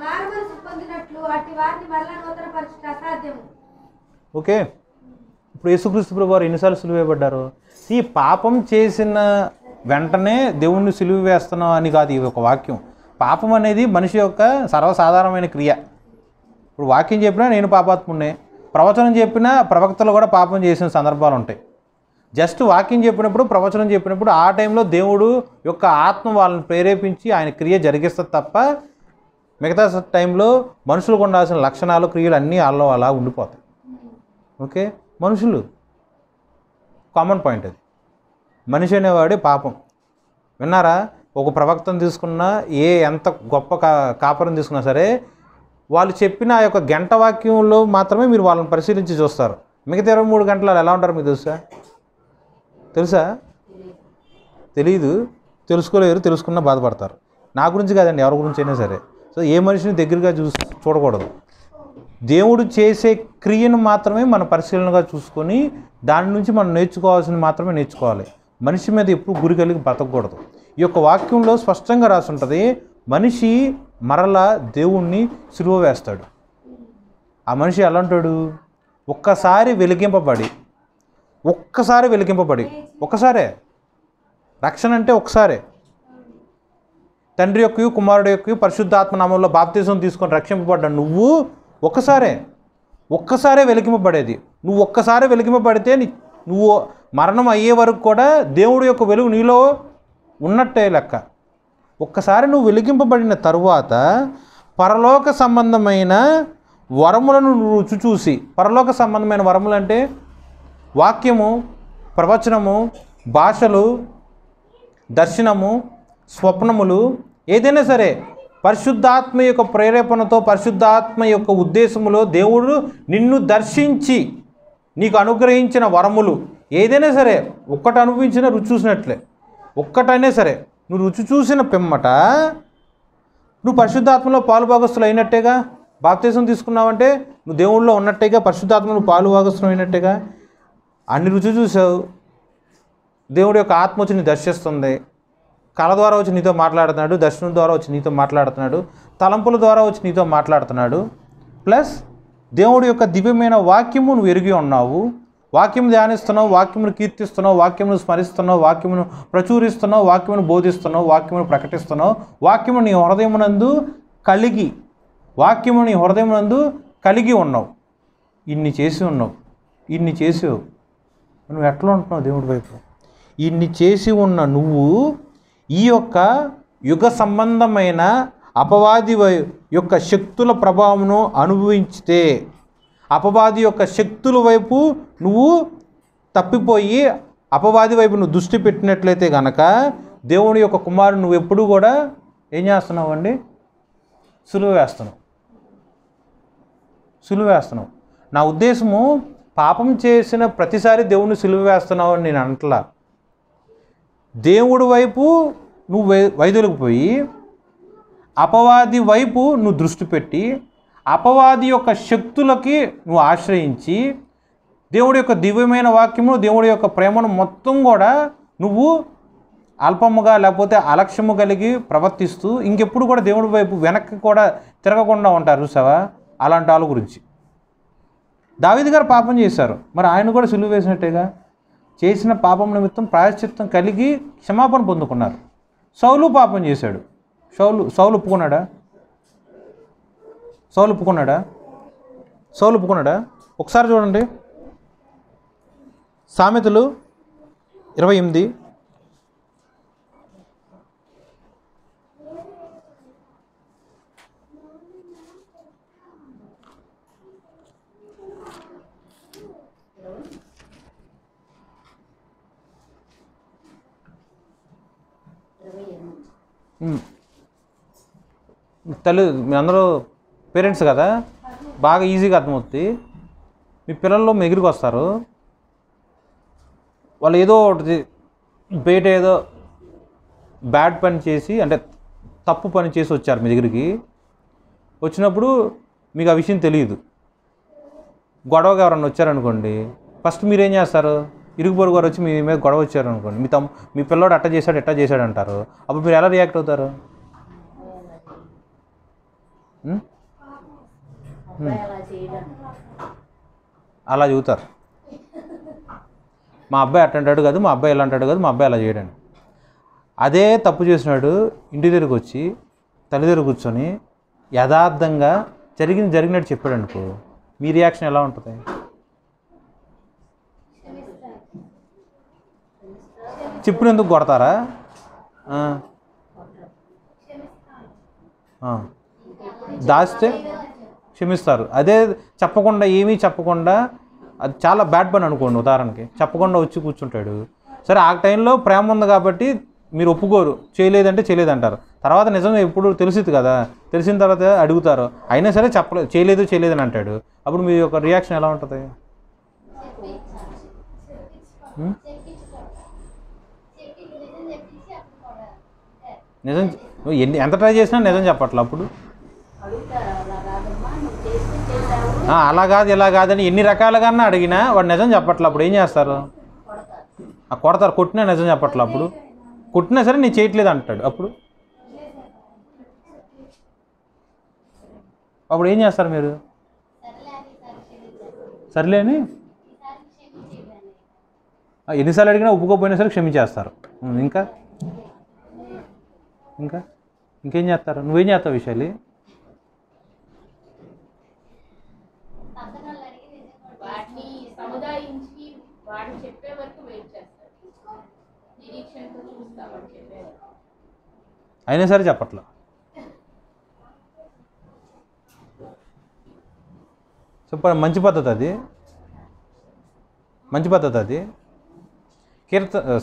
మారుమనసు పొందినట్లు అట్టి వారిని మరలా నూతనపరచుట అసాధ్యము. ఓకే, ఇప్పుడు యేసుక్రీస్తు ప్రభు వారు ఎన్నిసార్లు సిలువ వేయబడ్డారు? ఈ పాపం చేసిన వెంటనే దేవుణ్ణి సిలువ వేస్తున్నాం అని కాదు ఈ ఒక వాక్యం. పాపం అనేది మనిషి యొక్క సర్వసాధారణమైన క్రియ. ఇప్పుడు వాక్యం చెప్పినా నేను పాపాత్ముడినే, ప్రవచనం చెప్పినా ప్రవక్తలు కూడా పాపం చేసిన సందర్భాలు ఉంటాయి. జస్ట్ వాక్యం చెప్పినప్పుడు, ప్రవచనం చెప్పినప్పుడు ఆ టైంలో దేవుడు యొక్క ఆత్మ వాళ్ళని ప్రేరేపించి ఆయన క్రియ జరిగిస్తుంది తప్ప మిగతా టైంలో మనుషులకు ఉండాల్సిన లక్షణాలు, క్రియలు అన్నీ వాళ్ళలో అలా ఉండిపోతాయి. ఓకే, మనుషులు కామన్ పాయింట్ అది. మనిషి అనేవాడే పాపం. విన్నారా? ఒక ప్రవక్తను తీసుకున్నా, ఎంత గొప్ప కాపురం తీసుకున్నా సరే, వాళ్ళు చెప్పిన ఆ యొక్క గంట వాక్యంలో మాత్రమే మీరు వాళ్ళని పరిశీలించి చూస్తారు. మిగతా 23 గంటలు ఎలా ఉంటారు మీకు తెలుసా? తెలీదు, తెలుసుకోలేరు, తెలుసుకున్నా బాధపడతారు. నా గురించి కాదండి, ఎవరి గురించి అయినా సరే. సో ఏ మనిషిని దగ్గరగా చూడకూడదు. దేవుడు చేసే క్రియను మాత్రమే మన పరిశీలనగా చూసుకొని దాని నుంచి మనం నేర్చుకోవాల్సింది మాత్రమే నేర్చుకోవాలి. మనిషి మీద ఎప్పుడు గురి కలిగి బ్రతకూడదు. ఈ యొక్క వాక్యంలో స్పష్టంగా రాసి ఉంటుంది, మనిషి మరలా దేవుణ్ణి సిలువ వేస్తాడు. ఆ మనిషి ఎలా ఉంటాడు? ఒక్కసారి వెలిగింపబడి ఒక్కసారే రక్షణ అంటే ఒకసారే. తండ్రి యొక్క కుమారుడు యొక్క పరిశుద్ధాత్మ నామంలో బాప్తిజం తీసుకొని రక్షింపబడ్డా నువ్వు ఒక్కసారే వెలిగింపబడేది. నువ్వు ఒక్కసారి వెలిగింపబడితే నువ్వు మరణం అయ్యే వరకు కూడా దేవుడి యొక్క వెలుగు నీలో ఉన్నట్టే లెక్క. ఒక్కసారి నువ్వు వెలిగింపబడిన తరువాత పరలోక సంబంధమైన వరములను నువ్వు రుచి చూసి, పరలోక సంబంధమైన వరములు అంటే వాక్యము, ప్రవచనము, భాషలు, దర్శనము, స్వప్నములు, ఏదైనా సరే పరిశుద్ధాత్మ యొక్క ప్రేరేపణతో, పరిశుద్ధాత్మ యొక్క ఉద్దేశములో దేవుడు నిన్ను దర్శించి నీకు అనుగ్రహించిన వరములు ఏదైనా సరే ఒక్కటి అనుభవించిన రుచి చూసినట్లే. ఒక్కటైనా సరే నువ్వు రుచి చూసిన పిమ్మట నువ్వు పరిశుద్ధాత్మలో పాలుభాగస్తులు అయినట్టేగా. బాప్తిజం తీసుకున్నావంటే నువ్వు దేవుళ్ళలో ఉన్నట్టేగా, పరిశుద్ధాత్మలో పాలుభాగస్తులు అయినట్టేగా. అన్ని రుచి చూసావు, దేవుడి యొక్క ఆత్మ వచ్చి నీ దర్శిస్తుంది, కళ ద్వారా వచ్చి నీతో మాట్లాడుతున్నాడు, దర్శనం ద్వారా వచ్చి నీతో మాట్లాడుతున్నాడు, తలంపుల ద్వారా వచ్చి నీతో మాట్లాడుతున్నాడు. ప్లస్ దేవుడి యొక్క దివ్యమైన వాక్యము నువ్వు ఎరిగి ఉన్నావు, వాక్యం ధ్యానిస్తున్నావు, వాక్యమును కీర్తిస్తున్నావు, వాక్యమును స్మరిస్తున్నావు, వాక్యమును ప్రచురిస్తున్నావు, వాక్యమును బోధిస్తున్నావు, వాక్యమును ప్రకటిస్తున్నావు, వాక్యము నీ హృదయమునందు కలిగి వాక్యము నీ హృదయమునందు కలిగి ఉన్నావు. ఇన్ని చేసి ఉన్నావు, ఇన్ని చేసావు, నువ్వు ఎట్లా ఉంటున్నావు దేవుడి వైపు? ఇన్ని చేసి ఉన్న నువ్వు ఈ యొక్క యుగ సంబంధమైన అపవాది యొక్క శక్తుల ప్రభావమును అనుభవించితే, అపవాది యొక్క శక్తుల వైపు నువ్వు తప్పిపోయి అపవాది వైపు నువ్వు దృష్టి పెట్టినట్లయితే కనుక దేవుని యొక్క కుమారుడు నువ్వు ఎప్పుడూ కూడా ఏం చేస్తున్నావు అండి? సులువ వేస్తున్నావు. నా ఉద్దేశము పాపం చేసిన ప్రతిసారి దేవుడిని సులువ వేస్తున్నావు అని నేను అంటలా. దేవుడి వైపు నువ్వు వైదొలిగిపోయి అపవాది వైపు నువ్వు దృష్టి పెట్టి అపవాది యొక్క శక్తులకి నువ్వు ఆశ్రయించి దేవుడి యొక్క దివ్యమైన వాక్యము, దేవుడి యొక్క ప్రేమను మొత్తం కూడా నువ్వు అల్పముగా లేకపోతే అలక్ష్యము కలిగి ప్రవర్తిస్తూ ఇంకెప్పుడు కూడా దేవుడి వైపు వెనక్కి కూడా తిరగకుండా ఉంటారు చూసావా? అలాంటి వాళ్ళ గురించి. దావీదు గారు పాపం చేశారు, మరి ఆయన కూడా సిలువ వేసినట్టేగా. చేసిన పాపం నిమిత్తం ప్రాయశ్చిత్తం కలిగి క్షమాపణ పొందుకున్నారు. సౌలు పాపం చేశాడు, సౌలు ఒప్పుకున్నాడా? సౌలు ఒప్పుకున్నాడా? ఒకసారి చూడండి, సామెతలు 28 మీ అందరూ పేరెంట్స్ కదా, బాగా ఈజీగా అర్థమవుతుంది. మీ పిల్లల్లో మీ దగ్గరికి వస్తారు, వాళ్ళు ఏదో ఒకటి బయట ఏదో బ్యాడ్ పని చేసి అంటే తప్పు పని చేసి వచ్చారు మీ దగ్గరికి. వచ్చినప్పుడు మీకు ఆ విషయం తెలియదు. గొడవగా ఎవరన్నా వచ్చారనుకోండి, ఫస్ట్ మీరేం చేస్తారు? ఇరుగు పొరుగు గారు వచ్చి మీ మీద గొడవ వచ్చారనుకోండి, మీ పిల్లోడు అట్ట చేశాడు అంటారు. అప్పుడు మీరు ఎలా రియాక్ట్ అవుతారు? అలా చెబుతారు, మా అబ్బాయి అట్ట అంటాడు కాదు, మా అబ్బాయి ఎలా అంటాడు కాదు, మా అబ్బాయి అలా చేయడండి. అదే తప్పు చేసినాడు ఇంటి దగ్గరకు వచ్చి తల్లి దగ్గర కూర్చొని యథార్థంగా జరిగినట్టు చెప్పాడు అనుకో, మీ రియాక్షన్ ఎలా ఉంటుంది? చెప్పినందుకు కొడతారా? దాస్తే క్షమిస్తారు. అదే చెప్పకుండా, ఏమీ చెప్పకుండా, అది చాలా బ్యాడ్ పని అనుకోండి. ఉదాహరణకి చెప్పకుండా వచ్చి కూర్చుంటాడు. సరే, ఆ టైంలో ప్రేమ ఉంది కాబట్టి మీరు ఒప్పుకోరు, చేయలేదంటే చేయలేదంటారు. తర్వాత నిజం ఎప్పుడు తెలిసింది కదా, తెలిసిన తర్వాత అడుగుతారు, అయినా సరే చేయలేదని అంటాడు. అప్పుడు మీ యొక్క రియాక్షన్ ఎలా ఉంటుంది? నిజం నువ్వు ఎంత ట్రై చేసినా నిజం చెప్పట్లా. అప్పుడు అలా కాదు ఇలా కాదని ఎన్ని రకాలుగా అడిగినా వాడు నిజం చెప్పట్లా. అప్పుడు ఏం చేస్తారు? కొడతారు, కొట్టినా నిజం చెప్పట్లా. అప్పుడు కొట్టినా సరే నేను చేయట్లేదు అంటాడు. అప్పుడు ఏం చేస్తారు మీరు? సర్లే అని ఎన్నిసార్లు అడిగినా ఒప్పుకోపోయినా సరే క్షమించేస్తారు. ఇంకేం చేస్తారు? నువ్వేం చేస్తావు విశాలి? వాటిని సముదాయించి వాడు చెప్పే వరకు వెయిట్ చేస్తాడు, నిరీక్షణతో చూస్తాడు చెప్పేది. అయినా సరే చెప్పట్లా. మంచి పద్ధతి అది, మంచి పద్ధతి అది.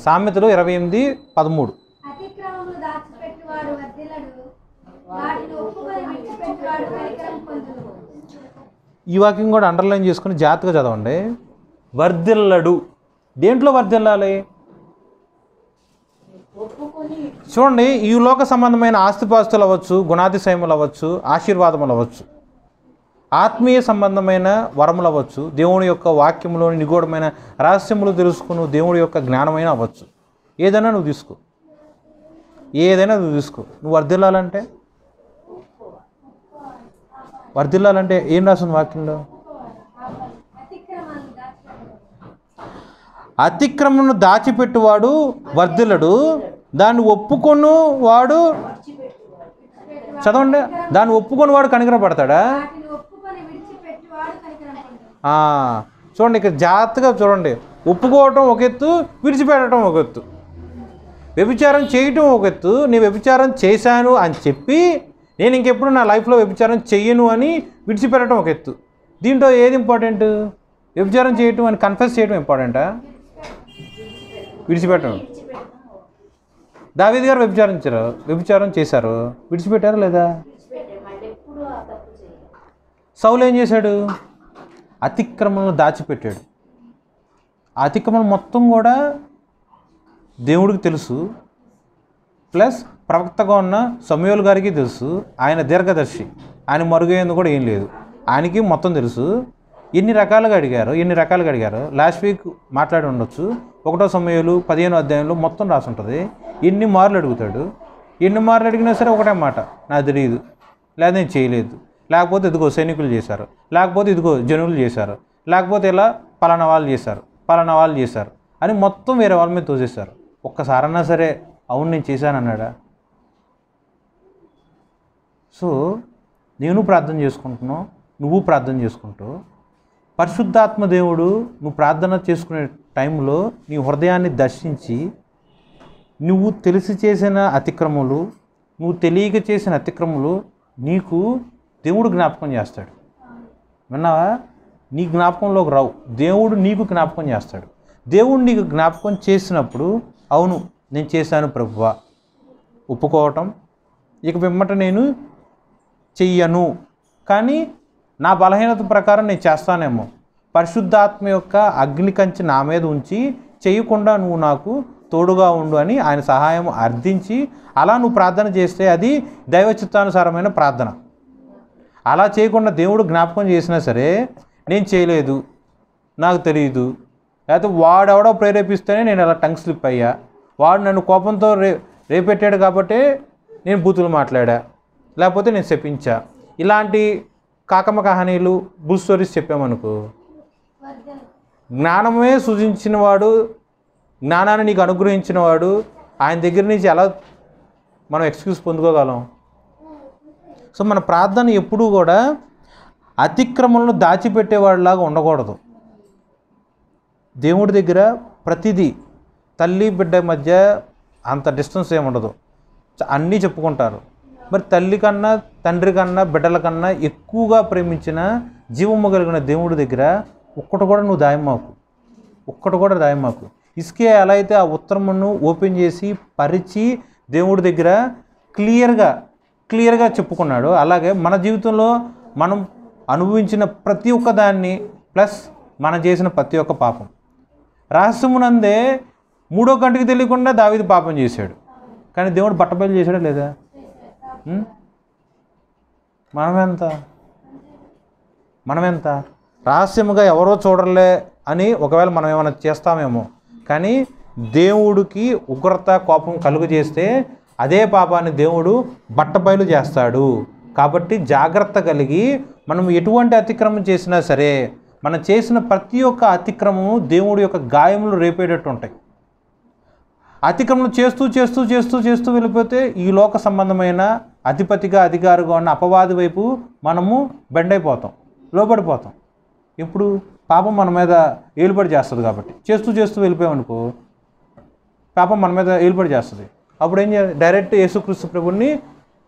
సామెతలు 28:13. అతిక్రమములు దాచిపెట్టువాడు వర్ధిల్లడు, వాటిని ఒప్పుకొని విడిచిపెట్టువాడు కనికరం పొందును. ఈ వాక్యం కూడా అండర్లైన్ చేసుకుని జాగ్రత్తగా చదవండి. వర్ధిల్లడు, దేంట్లో వర్ధిల్లాలి? చూడండి, ఈ లోక సంబంధమైన ఆస్తిపాస్తులు అవ్వచ్చు, గుణాతిశయములు అవ్వచ్చు, ఆశీర్వాదములు అవ్వచ్చు, ఆత్మీయ సంబంధమైన వరములు అవ్వచ్చు, దేవుని యొక్క వాక్యములోని నిగూఢమైన రహస్యములు తెలుసుకుని దేవుడి యొక్క జ్ఞానమైన అవ్వచ్చు. ఏదైనా నువ్వు తీసుకో, నువ్వు వర్ధిల్లాలంటే ఏం రాస్తుంది వాక్యంలో? అతిక్రమను దాచిపెట్టువాడు వర్ధిల్లడు, దాన్ని ఒప్పుకొను వాడు చదవండి, దాన్ని ఒప్పుకొని వాడు కనికరపడతాడా? వాటిని ఒప్పుకొని విడిచిపెట్టువాడు కనికరం పొందును. చూడండి, ఇక్కడ జాగ్రత్తగా చూడండి. ఒప్పుకోవటం ఒక ఎత్తు, విడిచిపెట్టడం ఒక ఎత్తు. వ్యభిచారం చేయటం ఒక ఎత్తు, నేను వ్యభిచారం చేశాను అని చెప్పి నేను ఇంకెప్పుడు నా లైఫ్లో వ్యభిచారం చెయ్యను అని విడిచిపెట్టడం ఒక ఎత్తు. దీంట్లో ఏది ఇంపార్టెంట్? వ్యభిచారం చేయటం అని కన్ఫెస్ చేయడం ఇంపార్టెంటా? విడిచిపెట్టడం. దావీదు గారు వ్యభిచారం చేశారు, విడిచిపెట్టారా లేదా? సౌలు ఏం చేశాడు? అతిక్రమలను దాచిపెట్టాడు. ఆ అతిక్రమం మొత్తం కూడా దేవుడికి తెలుసు, ప్లస్ ప్రవక్తగా ఉన్న సమూయేలు గారికి తెలుసు. ఆయన దీర్ఘదర్శి, ఆయన మరుగైంది కూడా ఏం లేదు, ఆయనకి మొత్తం తెలుసు. ఎన్ని రకాలుగా అడిగారు లాస్ట్ వీక్ మాట్లాడి ఉండొచ్చు. 1 సమూయేలు 15వ అధ్యాయంలో మొత్తం రాసి ఉంటుంది. ఎన్ని మార్లు అడుగుతాడు, ఎన్ని మార్లు అడిగినా సరే ఒకటే మాట, నాకు తెలియదు, లేదా నేను చేయలేదు, లేకపోతే ఇదిగో సైనికులు చేశారు, లేకపోతే ఇదిగో జనులు చేశారు, లేకపోతే ఇలా పలానా వాళ్ళు చేశారు అని మొత్తం వేరే వాళ్ళ మీద తోసేశారు. ఒక్కసారన్నా సరే అవును నేను చేశానన్నాడా? సో నేను ప్రార్థన చేసుకుంటున్నావు, నువ్వు ప్రార్థన చేసుకుంటూ పరిశుద్ధాత్మ దేవుడు నువ్వు ప్రార్థన చేసుకునే టైంలో నీ హృదయాన్ని దర్శించి నువ్వు తెలిసి చేసిన అతిక్రమములు, నువ్వు తెలియక చేసిన అతిక్రమములు నీకు దేవుడు జ్ఞాపకం చేస్తాడు. విన్నావా? నీ జ్ఞాపకంలోకి రావు, దేవుడు నీకు జ్ఞాపకం చేస్తాడు. దేవుడు నీకు జ్ఞాపకం చేసినప్పుడు అవును నేను చేశాను ప్రభువా ఒప్పుకోవటం, ఇక పిమ్మట నేను చెయ్యను, కానీ నా బలహీనత ప్రకారం నేను చేస్తానేమో, పరిశుద్ధాత్మ యొక్క అగ్ని కంచి నా మీద ఉంచి చేయకుండా నువ్వు నాకు తోడుగా ఉండు అని ఆయన సహాయం అర్థించి అలా నువ్వు ప్రార్థన చేస్తే అది దైవ చిత్తానుసారమైన ప్రార్థన. అలా చేయకుండా దేవుడు జ్ఞాపకం చేసినా సరే నేను చేయలేదు, నాకు తెలియదు, లేకపోతే వాడెవడో ప్రేరేపిస్తేనే నేను అలా టంగ్ స్లిప్ అయ్యా, వాడు నన్ను కోపంతో రేపెట్టాడు కాబట్టి నేను బూతులు మాట్లాడా, లేకపోతే నేను శపించా, ఇలాంటి కాకమ్మ కహానీలు బుల్ స్టోరీస్ చెప్పామనుకో, జ్ఞానమే సృజించిన వాడు, జ్ఞానాన్ని నీకు అనుగ్రహించిన వాడు, ఆయన దగ్గర నుంచి ఎలా మనం ఎక్స్క్యూజ్ పొందుకోగలం? సో మన ప్రార్థన ఎప్పుడూ కూడా అతిక్రమలను దాచిపెట్టేవాడిలాగా ఉండకూడదు. దేవుడి దగ్గర ప్రతిదీ, తల్లి బిడ్డ మధ్య అంత డిస్టెన్స్ ఏముండదు, అన్నీ చెప్పుకుంటారు. మరి తల్లి కన్నా తండ్రి కన్నా బిడ్డల కన్నా ఎక్కువగా ప్రేమించిన జీవము కలిగిన దేవుడి దగ్గర ఒక్కటి కూడా నువ్వు దాయమాకు. ఇసుకే ఎలా అయితే ఆ ఉత్తరమును ఓపెన్ చేసి పరిచి దేవుడి దగ్గర క్లియర్గా చెప్పుకున్నాడు, అలాగే మన జీవితంలో మనం అనుభవించిన ప్రతి ఒక్క దాన్ని ప్లస్ మనం చేసిన ప్రతి ఒక్క పాపం రహస్యమునందే 3వ కంటికి తెలియకుండా దావీదు పాపం చేశాడు, కానీ దేవుడు బట్టబయలు చేశాడా లేదా? మనమెంత రహస్యముగా ఎవరో చూడలే అని ఒకవేళ మనం ఏమైనా చేస్తామేమో, కానీ దేవుడికి ఉగ్రత కోపం కలుగు చేస్తే అదే పాపాన్ని దేవుడు బట్టబయలు చేస్తాడు. కాబట్టి జాగ్రత్త కలిగి మనం ఎటువంటి అతిక్రమం చేసినా సరే మనం చేసిన ప్రతి ఒక్క అతిక్రమము దేవుడి యొక్క గాయములు రేపేటట్టు ఉంటాయి. అతిక్రమం చేస్తూ వెళ్ళిపోతే ఈ లోక సంబంధమైన అధిపతిగా అధికారిగా ఉన్న అపవాది వైపు మనము బెండైపోతాం, లోబడిపోతాం. ఇప్పుడు పాపం మన మీద ఏలుబడి చేస్తుంది కాబట్టి చేస్తూ వెళ్ళిపోయామనుకో పాపం మన మీద ఏలుబడి చేస్తుంది. అప్పుడు ఏం చేయాలి? డైరెక్ట్ యేసుక్రీస్తు ప్రభుని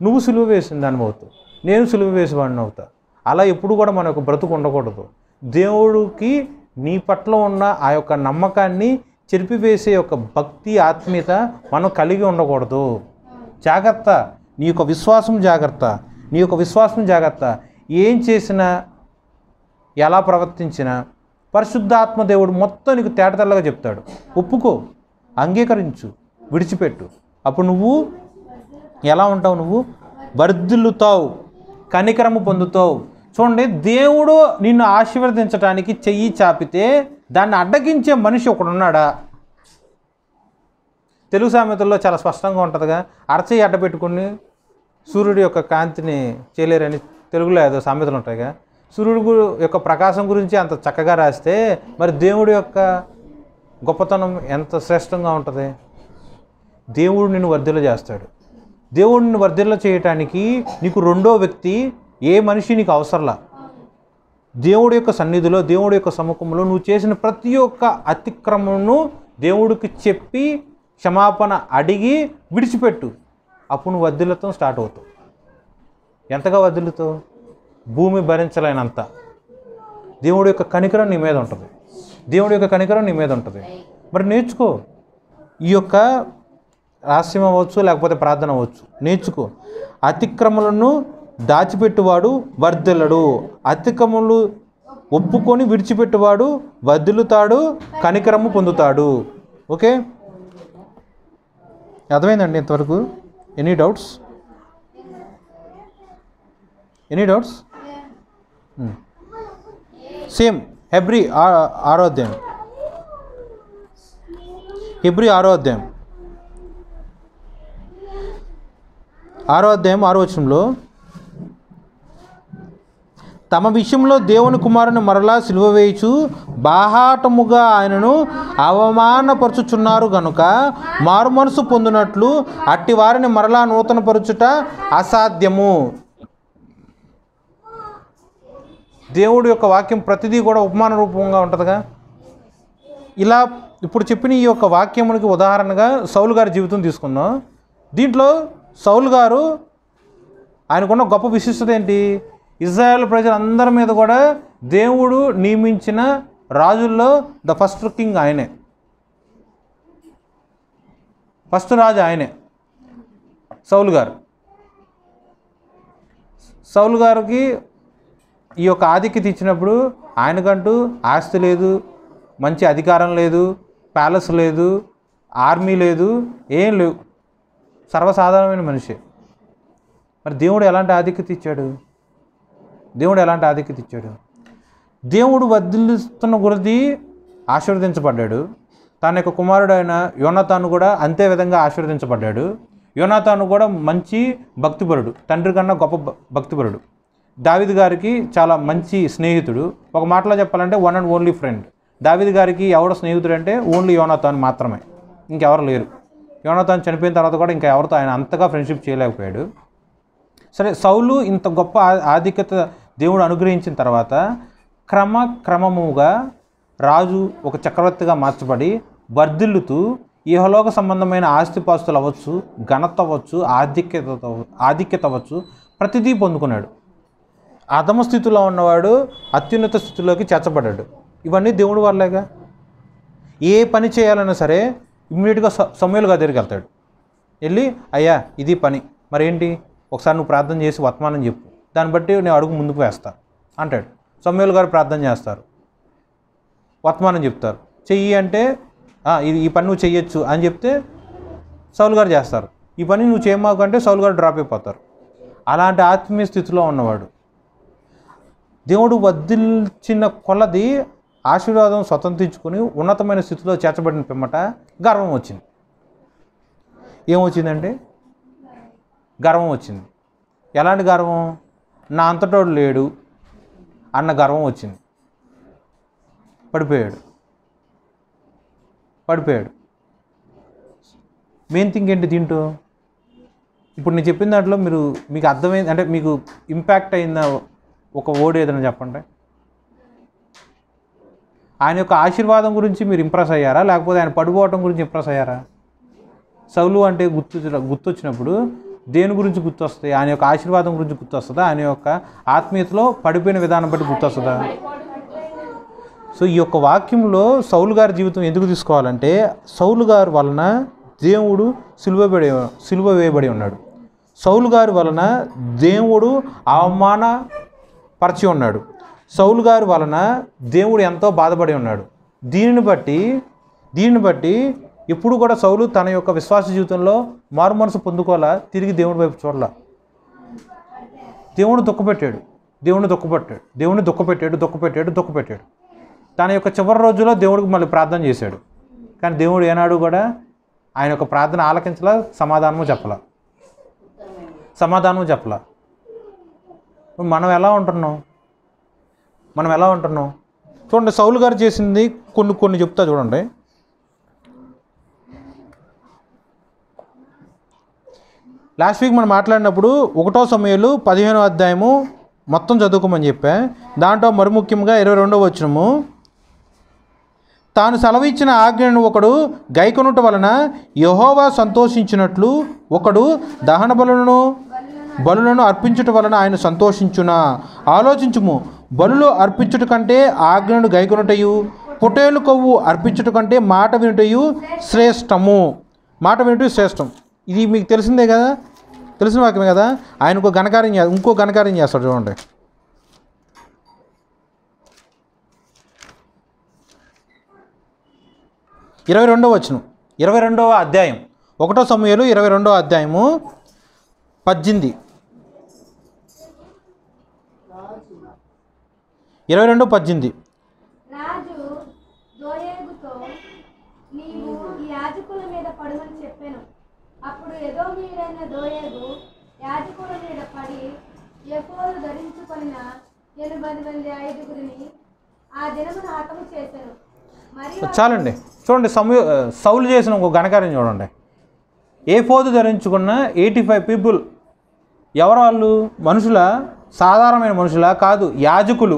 నువ్వు సిలువ వేసిన దాన్ని అవుతావు, నేను సిలువ వేసేవాడిని అవుతా. అలా ఎప్పుడు కూడా మన యొక్క బ్రతుకు ఉండకూడదు. దేవుడికి నీ పట్ల ఉన్న ఆ యొక్క నమ్మకాన్ని చెరిపివేసే యొక్క భక్తి ఆత్మీయత మనం కలిగి ఉండకూడదు. జాగ్రత్త, నీ యొక్క విశ్వాసం జాగ్రత్త. ఏం చేసినా ఎలా ప్రవర్తించినా పరిశుద్ధాత్మ దేవుడు మొత్తం నీకు తేటతెల్లగా చెప్తాడు. ఒప్పుకో, అంగీకరించు, విడిచిపెట్టు. అప్పుడు నువ్వు ఎలా ఉంటావు? నువ్వు వర్ధిల్లుతావు, కనికరము పొందుతావు. చూడండి, దేవుడు నిన్ను ఆశీర్వదించడానికి చెయ్యి చాపితే దాన్ని అడ్డగించే మనిషి ఒకడున్నాడా? తెలుగు సామెతల్లో చాలా స్పష్టంగా ఉంటుందిగా, అరచేయి అడ్డ పెట్టుకుని సూర్యుడి యొక్క కాంతిని చేయలేరని తెలుగులో ఏదో సామెతలు ఉంటాయిగా. సూర్యుడు యొక్క ప్రకాశం గురించి అంత చక్కగా రాస్తే మరి దేవుడి యొక్క గొప్పతనం ఎంత శ్రేష్టంగా ఉంటుంది. దేవుడు నిన్ను వర్ధిల్ల చేస్తాడు. దేవుడు నిన్ను వర్ధిల్ల చేయటానికి నీకు రెండో వ్యక్తి ఏ మనిషి నీకు అవసరంలా. దేవుడి యొక్క సన్నిధిలో, దేవుడి యొక్క సముఖంలో నువ్వు చేసిన ప్రతి ఒక్క అతిక్రమమును దేవుడికి చెప్పి క్షమాపణ అడిగి విడిచిపెట్టు. అప్పుడు నువ్వు వర్ధిల్లతం స్టార్ట్ అవుతావు. ఎంతగా వర్ధిల్లుతావు? భూమి భరించలేనంత దేవుడి యొక్క కనికరం నీ మీద ఉంటుంది. దేవుడి యొక్క కనికరం నీ మీద ఉంటుంది. మరి నేర్చుకో. ఈ యొక్క రహస్యం అవ్వచ్చు, లేకపోతే ప్రార్థన అవ్వచ్చు, నేర్చుకో. అతిక్రమలను దాచిపెట్టువాడు వర్ధిల్లడు. అతిక్రమలు ఒప్పుకొని విడిచిపెట్టువాడు వర్ధిల్లుతాడు, కనికరము పొందుతాడు. ఓకే, అర్థమైందండి ఇంతవరకు? Any doubts? Any doubts? Same Hebrew 6వ అధ్యాయం. హెబ్రీ 6వ అధ్యాయం 6వ వచనంలో, తమ విషయంలో దేవుని కుమారుని మరలా సిలువ వేయుచు బాహాటముగా ఆయనను అవమానపరుచుచున్నారు గనుక మారు మనసు పొందినట్లు అట్టి వారిని మరలా నూతనపరచుట అసాధ్యము. దేవుడి యొక్క వాక్యం ప్రతిదీ కూడా ఉపమాన రూపంగా ఉంటుందిగా. ఇలా ఇప్పుడు చెప్పిన ఈ యొక్క వాక్యమునికి ఉదాహరణగా సౌలు గారి జీవితం తీసుకుందాం. దీంట్లో సౌలు గారు ఆయనకున్న గొప్ప విశిష్టత ఏంటి? ఇజ్రాయేల్ ప్రజలందరి మీద కూడా దేవుడు నియమించిన రాజుల్లో ద ఫస్ట్ కింగ్ ఆయనే, ఫస్ట్ రాజు ఆయనే సౌలు గారు. సౌలు గారికి ఈ యొక్క ఆధిక్యత ఇచ్చినప్పుడు ఆయనకంటూ ఆస్తి లేదు, మంచి అధికారం లేదు, ప్యాలెస్ లేదు, ఆర్మీ లేదు, ఏం లేవు, సర్వసాధారణమైన మనిషి. మరి దేవుడు ఎలాంటి ఆధిక్యత ఇచ్చాడు? దేవుడు ఎలాంటి ఆధిక్యత ఇచ్చాడు? దేవుడు వర్ధిల్లుతున్న కొలది ఆశీర్వదించబడ్డాడు. తన యొక్క కుమారుడు అయిన యోనాతాను కూడా అంతే విధంగా ఆశీర్వదించబడ్డాడు. యోనాతాను కూడా మంచి భక్తిపరుడు, తండ్రి కన్నా గొప్ప భక్తిపరుడు. దావీదు గారికి చాలా మంచి స్నేహితుడు. ఒక మాటలో చెప్పాలంటే వన్ అండ్ ఓన్లీ ఫ్రెండ్. దావీదు గారికి ఎవడ స్నేహితుడు అంటే ఓన్లీ యోనాతాను మాత్రమే, ఇంకెవరు లేరు. యోనాతాను చనిపోయిన తర్వాత కూడా ఇంకా ఎవరితో ఆయన అంతగా ఫ్రెండ్షిప్ చేయలేకపోయాడు. సరే, సౌలు ఇంత గొప్ప ఆధిక్యత దేవుడు అనుగ్రహించిన తర్వాత క్రమముగా రాజు ఒక చక్రవర్తిగా మార్చబడి వర్ధిల్లుతూ ఇహలోక సంబంధమైన ఆస్తిపాస్తులు అవ్వచ్చు, ఘనత అవ్వచ్చు, ఆధిక్యత అవ్వచ్చు, ప్రతిదీ పొందుకున్నాడు. అధమ స్థితిలో ఉన్నవాడు అత్యున్నత స్థితిలోకి చేర్చబడ్డాడు. ఇవన్నీ దేవుడి వల్లేగా. ఏ పని చేయాలన్నా సరే ఇమ్మీడియట్గా సమూయేలు గారి దగ్గరికి వెళ్తాడు. వెళ్ళి, అయ్యా ఇది పని, మరేంటి ఒకసారి నువ్వు ప్రార్థన చేసి వర్తమానం చెప్పు, దాన్ని బట్టి నేను అడుగు ముందుకు వేస్తా అంటాడు. సమూయేలు గారు ప్రార్థన చేస్తారు, వర్తమానం చెప్తారు. చెయ్యి అంటే ఈ పని నువ్వు చెయ్యొచ్చు అని చెప్తే సౌలు గారు చేస్తారు. ఈ పని నువ్వు చేయమాకు అంటే సౌలు గారు డ్రాప్ అయిపోతారు. అలాంటి ఆత్మీయ స్థితిలో ఉన్నవాడు దేవుడు వర్ధిల్చిన కొలది ఆశీర్వాదం స్వతంత్రించుకొని ఉన్నతమైన స్థితిలో చేర్చబడిన పిమ్మట గర్వం వచ్చింది. ఏమొచ్చిందంటే గర్వం వచ్చింది. ఎలాంటి గర్వం? నా అంతటోడు లేడు అన్న గర్వం వచ్చింది. పడిపోయాడు. మెయిన్ థింగ్ ఏంటి దీంట్లో? ఇప్పుడు నేను చెప్పిన దాంట్లో మీకు అర్థమైంది అంటే మీకు ఇంపాక్ట్ అయిన ఒక వర్డ్ ఏదైనా చెప్పండి. ఆయన యొక్క ఆశీర్వాదం గురించి మీరు ఇంప్రెస్ అయ్యారా, లేకపోతే ఆయన పడిపోవటం గురించి ఇంప్రెస్ అయ్యారా? సౌలు అంటే గుర్తొచ్చినప్పుడు దేని గురించి గుర్తొస్తాయి? ఆయన యొక్క ఆశీర్వాదం గురించి గుర్తొస్తుందా? ఆయన యొక్క ఆత్మీయతలో పడిపోయిన విధానం బట్టి గుర్తొస్తుందా? సో ఈ యొక్క వాక్యంలో సౌలు గారి జీవితం ఎందుకు తీసుకోవాలంటే, సౌలు గారి వలన దేవుడు సిలువ వేయబడి ఉన్నాడు. సౌలు గారి వలన దేవుడు అవమానపరిచి ఉన్నాడు. సౌలు గారి వలన దేవుడు ఎంతో బాధపడి ఉన్నాడు. దీనిని బట్టి ఎప్పుడు కూడా సౌలు తన యొక్క విశ్వాస జీవితంలో మారు మనసు పొందుకోవాలా, తిరిగి దేవుడి వైపు చూడాల. దేవుని దుఃఖపెట్టాడు. తన యొక్క చివరి రోజుల్లో దేవుడికి మళ్ళీ ప్రార్థన చేశాడు. కానీ దేవుడు ఏనాడు కూడా ఆయన యొక్క ప్రార్థన ఆలకించలా, సమాధానము చెప్పలా. మనం ఎలా ఉంటున్నాం? చూడండి, సౌలు గారు చేసింది కొన్ని చెప్తా చూడండి. లాస్ట్ వీక్ మనం మాట్లాడినప్పుడు 1 సమూయేలు 15వ అధ్యాయము మొత్తం చదువుకోమని చెప్పా. దాంట్లో మరి ముఖ్యంగా 22వ వచనము, తాను సెలవిచ్చిన ఆజ్ఞను ఒకడు గైకొనుట వలన యెహోవా సంతోషించినట్లు ఒకడు దహన బలులను అర్పించుట వలన ఆయన సంతోషించునా. ఆలోచించుము, బలులు అర్పించుట కంటే ఆజ్ఞను గైకొనుటయు పొటేలు కొవ్వు అర్పించుట కంటే మాట వినుటయు శ్రేష్టము. మాట వినుటయు శ్రేష్టం. ఇది మీకు తెలిసిందే కదా, తెలిసిన వాక్యమే కదా. ఆయన ఇంకో ఘనకార్యం చేస్తాడు చూడండి. ఇరవై 22వ వచనం, 22వ అధ్యాయం, 1 సమూయేలు 22వ అధ్యాయము 18, 22:18. రాజు దోయేగుతో, నీవు ఈ యాజకుల మీద పడుమని చెప్పాను. అప్పుడు ఎదోమీయుడైన దోయేగు యాజకుల మీద పడి ఎఫోదు ధరించుకొనిన 80 మంది 5గురిని ఆ దినమున హతము చేశాను. మరియు చాలండి. చూడండి, సౌలు చేసిన ఒక ఘనకార్యం చూడండి. ఏఫోదు ధరించుకున్న 85 పీపుల్ ఎవరు? వాళ్ళు మనుషుల, సాధారణమైన మనుషుల కాదు, యాజకులు.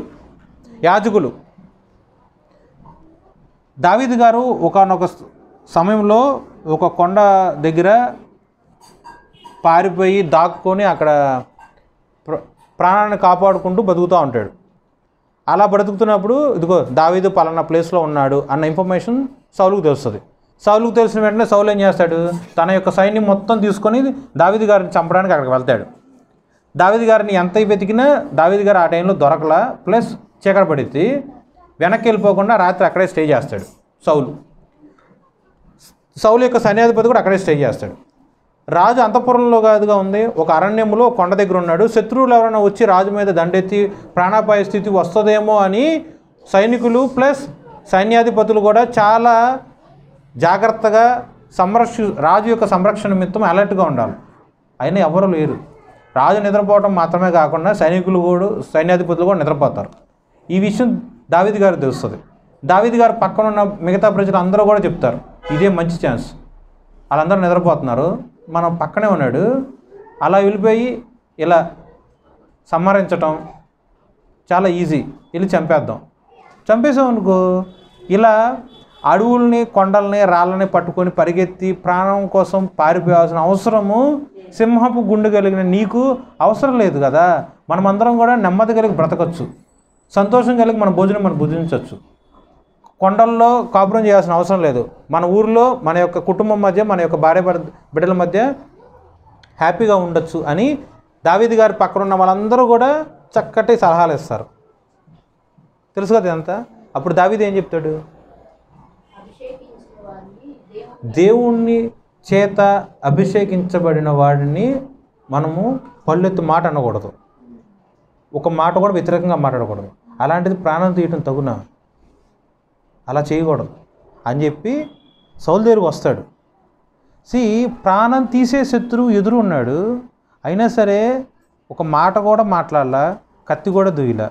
దావీదు గారు ఒకానొక సమయంలో ఒక కొండ దగ్గర పారిపోయి దాక్కొని అక్కడ ప్రాణాన్ని కాపాడుకుంటూ బతుకుతూ ఉంటాడు. అలా బ్రతుకుతున్నప్పుడు ఇదిగో దావీదు పలానా ప్లేస్లో ఉన్నాడు అన్న ఇన్ఫర్మేషన్ సౌలుకు తెలుస్తుంది. సౌలుకు తెలిసిన వెంటనే సౌలు ఏం చేస్తాడు? తన యొక్క సైన్యం మొత్తం తీసుకొని దావీదు గారిని చంపడానికి అక్కడికి వెళ్తాడు. దావీదు గారిని ఎంత వెతికినా దావీదు గారు ఆ టైంలో దొరకలా, ప్లస్ చీకటి పడిద్ది. వెనక్కి వెళ్ళిపోకుండా రాత్రి అక్కడే స్టే చేస్తాడు సౌలు యొక్క సైన్యాధిపతి కూడా అక్కడే స్టే చేస్తాడు. రాజు అంతఃపురంలో కాదుగా ఉంది, ఒక అరణ్యంలో కొండ దగ్గర ఉన్నాడు. శత్రువులు ఎవరైనా వచ్చి రాజు మీద దండెత్తి ప్రాణాపాయ స్థితి వస్తుందేమో అని సైనికులు ప్లస్ సైన్యాధిపతులు కూడా చాలా జాగ్రత్తగా రాజు యొక్క సంరక్షణ నిమిత్తం అలర్ట్గా ఉండాలి. అయినా ఎవరు లేరు. రాజు నిద్రపోవడం మాత్రమే కాకుండా సైన్యాధిపతులు కూడా నిద్రపోతారు. ఈ విషయం దావీదు గారికి తెలుస్తుంది. దావీదు గారు పక్కన ఉన్న మిగతా ప్రజలు అందరూ కూడా చెప్తారు, ఇదే మంచి ఛాన్స్, వాళ్ళందరూ నిద్రపోతున్నారు, మనం పక్కనే ఉన్నాడు, అలా వెళ్ళిపోయి ఇలా సంహరించటం చాలా ఈజీ, వెళ్ళి చంపేసాం అనుకో, ఇలా అడవుల్ని కొండల్ని రాళ్ళని పట్టుకొని పరిగెత్తి ప్రాణం కోసం పారిపోవాల్సిన అవసరము సింహపు గుండె కలిగిన నీకు అవసరం లేదు కదా. మనమందరం కూడా నెమ్మది కలిగి బ్రతకచ్చు, సంతోషం కలిగి మన భోజనం మనం భుజించవచ్చు. కొండల్లో కాపురం చేయాల్సిన అవసరం లేదు. మన ఊరిలో మన యొక్క కుటుంబం మధ్య, మన యొక్క భార్య బిడ్డల మధ్య హ్యాపీగా ఉండొచ్చు అని దావీదు గారి పక్కన ఉన్న వాళ్ళందరూ కూడా చక్కటి సలహాలు ఇస్తారు. తెలుసు కదా ఇదంతా. అప్పుడు దావీదు ఏం చెప్తాడు? దేవుణ్ణి చేత అభిషేకించబడిన వాడిని మనము పళ్ళెత్తు మాట అనకూడదు, ఒక మాట కూడా వ్యతిరేకంగా మాట్లాడకూడదు. అలాంటిది ప్రాణం తీయటం తగునా? అలా చేయకూడదు అని చెప్పి సౌలు దగ్గరికి వస్తాడు. ప్రాణం తీసే శత్రువు ఎదురు ఉన్నాడు, అయినా సరే ఒక మాట కూడా మాట్లాడలా, కత్తి కూడా దుయ్యలా,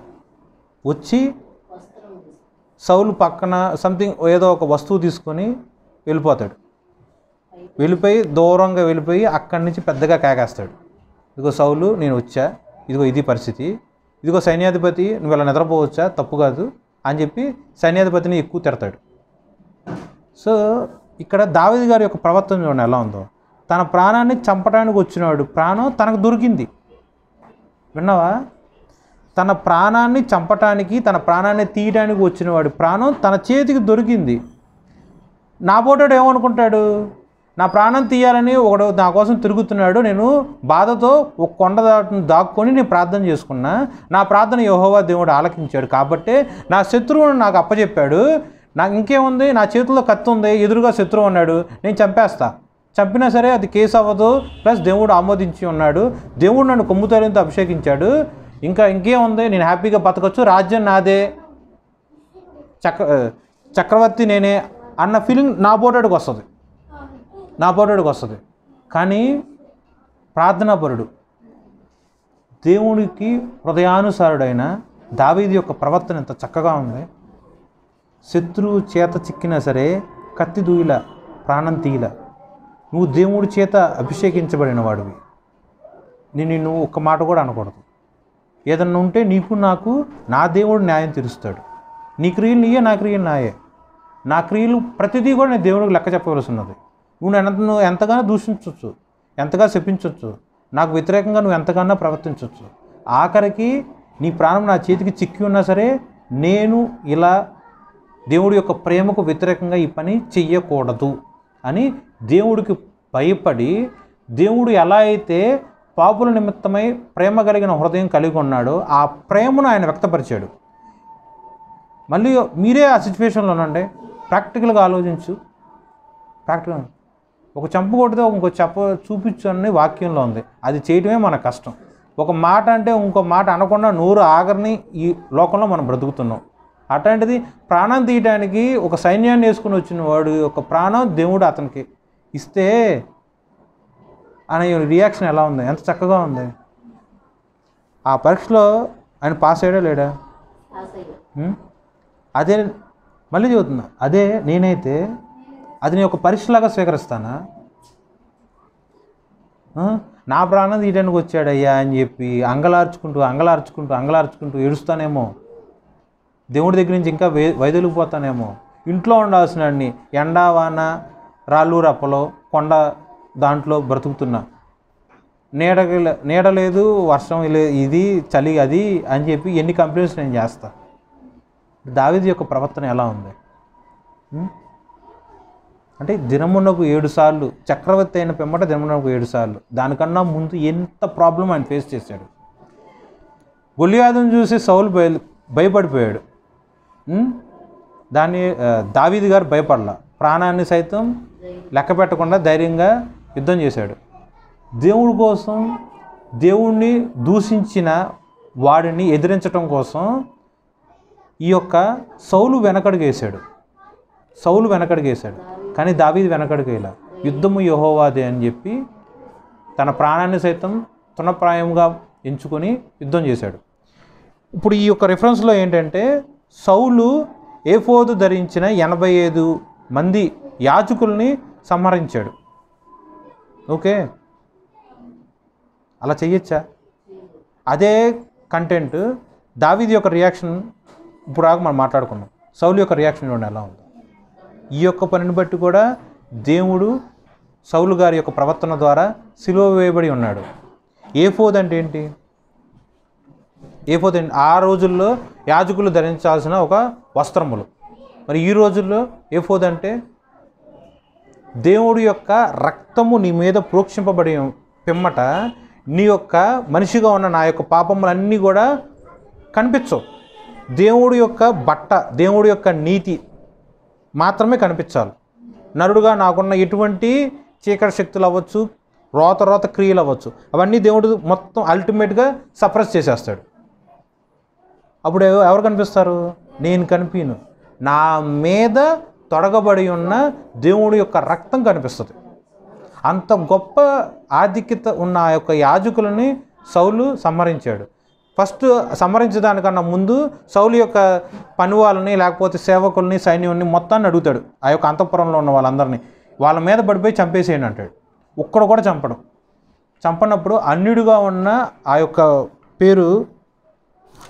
వచ్చి సౌలు పక్కన సంథింగ్ ఏదో ఒక వస్తువు తీసుకొని వెళ్ళిపోతాడు. వెళ్ళిపోయి దూరంగా వెళ్ళిపోయి అక్కడి నుంచి పెద్దగా కేకేస్తాడు, ఇదిగో సౌలు నేను వచ్చా, ఇదిగో ఇది పరిస్థితి, ఇదిగో సైన్యాధిపతి నువ్వు ఇలా నిద్రపోవచ్చా, తప్పు కాదు అని చెప్పి సైన్యాధిపతిని ఎక్కువ తిడతాడు. సో ఇక్కడ దావీదు గారి యొక్క ప్రవర్తన చూడండి ఎలా ఉందో. తన ప్రాణాన్ని చంపడానికి వచ్చినాడు, ప్రాణం తనకు దొరికింది. విన్నావా? తన ప్రాణాన్ని చంపటానికి, తన ప్రాణాన్ని తీయడానికి వచ్చినవాడు ప్రాణం తన చేతికి దొరికింది. నా పోటాడు ఏమనుకుంటాడు? నా ప్రాణం తీయాలని ఒకడు నా కోసం తిరుగుతున్నాడు, నేను బాధతో ఒక కొండ దాక్కొని నేను ప్రార్థన చేసుకున్నా, నా ప్రార్థన యెహోవా దేవుడు ఆలకించాడు, కాబట్టి నా శత్రువును నాకు అప్పచెప్పాడు, నాకు ఇంకేముంది, నా చేతిలో కత్తి ఉంది, ఎదురుగా శత్రువు ఉన్నాడు, నేను చంపేస్తా, చంపినా సరే అది కేసు అవ్వదు, ప్లస్ దేవుడు ఆమోదించి ఉన్నాడు, దేవుడు నన్ను కొమ్ముతారంతో అభిషేకించాడు, ఇంకేముంది, నేను హ్యాపీగా బతకచ్చు, రాజ్యం నాదే, చక్రవర్తి నేనే అన్న ఫీలింగ్ నా పోటాడికి వస్తుంది. కానీ ప్రార్థనాపరుడు, దేవుడికి హృదయానుసారుడైన దావీదు యొక్క ప్రవర్తన ఎంత చక్కగా ఉంది. శత్రువు చేత చిక్కినా సరే కత్తి దూయిలా, ప్రాణం తీయలా. నువ్వు దేవుడి చేత అభిషేకించబడిన వాడివి, నేను నిన్ను ఒక్క మాట కూడా అనకూడదు. ఏదన్నా ఉంటే నీకు నాకు నా దేవుడు న్యాయం తీరుస్తాడు. నీ క్రియలు నీయే, నా క్రియలు నాయే. నా క్రియలు ప్రతిదీ కూడా నేను దేవుడికి లెక్క చెప్పవలసి ఉన్నది. నువ్వు ఎంతగానో దూషించవచ్చు, ఎంతగా శపించవచ్చు, నాకు వ్యతిరేకంగా నువ్వు ఎంతగానో ప్రవర్తించవచ్చు. ఆఖరికి నీ ప్రాణం నా చేతికి చిక్కి ఉన్నా సరే నేను ఇలా దేవుడి యొక్క ప్రేమకు వ్యతిరేకంగా ఈ పని చెయ్యకూడదు అని దేవుడికి భయపడి, దేవుడు ఎలా అయితే పాపుల నిమిత్తమై ప్రేమ కలిగిన హృదయం కలిగి ఉన్నాడో ఆ ప్రేమను ఆయన వ్యక్తపరిచాడు. మళ్ళీ మీరే ఆ సిచ్యువేషన్లో ఉండండి, ప్రాక్టికల్గా ఆలోచించు. ప్రాక్టికల్ ఒక చెంప కొడితే ఇంకో చెప్ప చూపించు అని వాక్యంలో ఉంది. అది చేయటమే మన కష్టం. ఒక మాట అంటే ఇంకో మాట అనకుండా నోరు ఆగరిని ఈ లోకంలో మనం బ్రతుకుతున్నాం. అట్లాంటిది ప్రాణం తీయడానికి ఒక సైన్యాన్ని వేసుకుని వచ్చిన వాడు ఒక ప్రాణం దేవుడు అతనికి ఇస్తే అనే రియాక్షన్ ఎలా ఉంది, ఎంత చక్కగా ఉంది. ఆ పరీక్షలో ఆయన పాస్ అయ్యాడా లేడా? అదే మళ్ళీ చెబుతున్నా, అదే నేనైతే అది నేను ఒక పరీక్షలాగా స్వీకరిస్తానా? నా ప్రాణం తీయడానికి వచ్చాడయ్యా అని చెప్పి అంగలార్చుకుంటూ ఏడుస్తానేమో, దేవుడి దగ్గర నుంచి ఇంకా వైదొలిగిపోతానేమో. ఇంట్లో ఉండాల్సిన ఎండా వాన రాళ్ళు రప్పలో కొండ దాంట్లో బ్రతుకుతున్నా, నీడ లేదు, వర్షం ఇది చలి అది అని చెప్పి ఎన్ని కంప్లైంట్స్ నేను చేస్తా. దావీదు యొక్క ప్రవర్తన ఎలా ఉంది అంటే దినమునకు 7 సార్లు, చక్రవర్తి అయిన పిమ్మట దినమునకు 7 సార్లు, దానికన్నా ముందు ఎంత ప్రాబ్లం ఆయన ఫేస్ చేశాడు. గొలియాదును చూసి సౌలు భయపడిపోయాడు. దావీదు గారు భయపడలా, ప్రాణాన్ని సైతం లెక్క పెట్టకుండా ధైర్యంగా యుద్ధం చేశాడు. దేవుడి కోసం, దేవుణ్ణి దూషించిన వాడిని ఎదిరించటం కోసం ఈ యొక్క సౌలు వెనకడుగేశాడు. కానీ దావీదు వెనకడుగేలా. యుద్ధము యెహోవాదే అని చెప్పి తన ప్రాణాన్ని సైతం తృణప్రాయంగా ఎంచుకొని యుద్ధం చేశాడు. ఇప్పుడు ఈ యొక్క రిఫరెన్స్లో ఏంటంటే సౌలు ఏఫోదు ధరించిన 85 మంది యాజకుల్ని సంహరించాడు. ఓకే, అలా చెయ్యొచ్చా? అదే కంటెంట్ దావీదు యొక్క రియాక్షన్ ఇప్పుడు మనం మాట్లాడుకున్నాం. సౌలు యొక్క రియాక్షన్ చూడండి ఎలా ఉంది. ఈ యొక్క పనిని బట్టి కూడా దేవుడు సౌలు గారి యొక్క ప్రవర్తన ద్వారా సిలువ వేయబడి ఉన్నాడు. ఏఫోద్ అంటే ఏంటి? ఏఫోద్ ఆ రోజుల్లో యాజకులు ధరించాల్సిన ఒక వస్త్రములు. మరి ఈ రోజుల్లో ఏఫోద్ అంటే దేవుడి యొక్క రక్తము నీ మీద ప్రోక్షింపబడి పిమ్మట నీ యొక్క మనిషిగా ఉన్న నా యొక్క పాపములన్నీ కూడా కనిపించవు. దేవుడి యొక్క బట్ట, దేవుడి యొక్క నీతి మాత్రమే కనిపించాలి. నరుడుగా నాకున్న ఎటువంటి చీకటి శక్తులు అవ్వచ్చు, రోత క్రియలు అవ్వచ్చు, అవన్నీ దేవుడు మొత్తం అల్టిమేట్గా సప్రెస్ చేసేస్తాడు. అప్పుడు ఎవరు కనిపిస్తారు? నేను కనిపించను. నా మీద తొడగబడి ఉన్న దేవుడి యొక్క రక్తం కనిపిస్తుంది. అంత గొప్ప ఆధిక్యత ఉన్న ఆ యొక్క యాజకులని సౌలు సంహరించాడు. ఫస్ట్ సంహరించడానికన్నా ముందు సౌలు యొక్క పని వాళ్ళని, లేకపోతే సేవకుల్ని, సైన్యాన్ని మొత్తాన్ని అడుగుతాడు. ఆ యొక్క అంతఃపురంలో ఉన్న వాళ్ళందరినీ వాళ్ళ మీద పడిపోయి చంపేసేయండి అంటాడు. ఒక్కడు కూడా చంపనప్పుడు అన్యుడిగా ఉన్న ఆ యొక్క పేరు,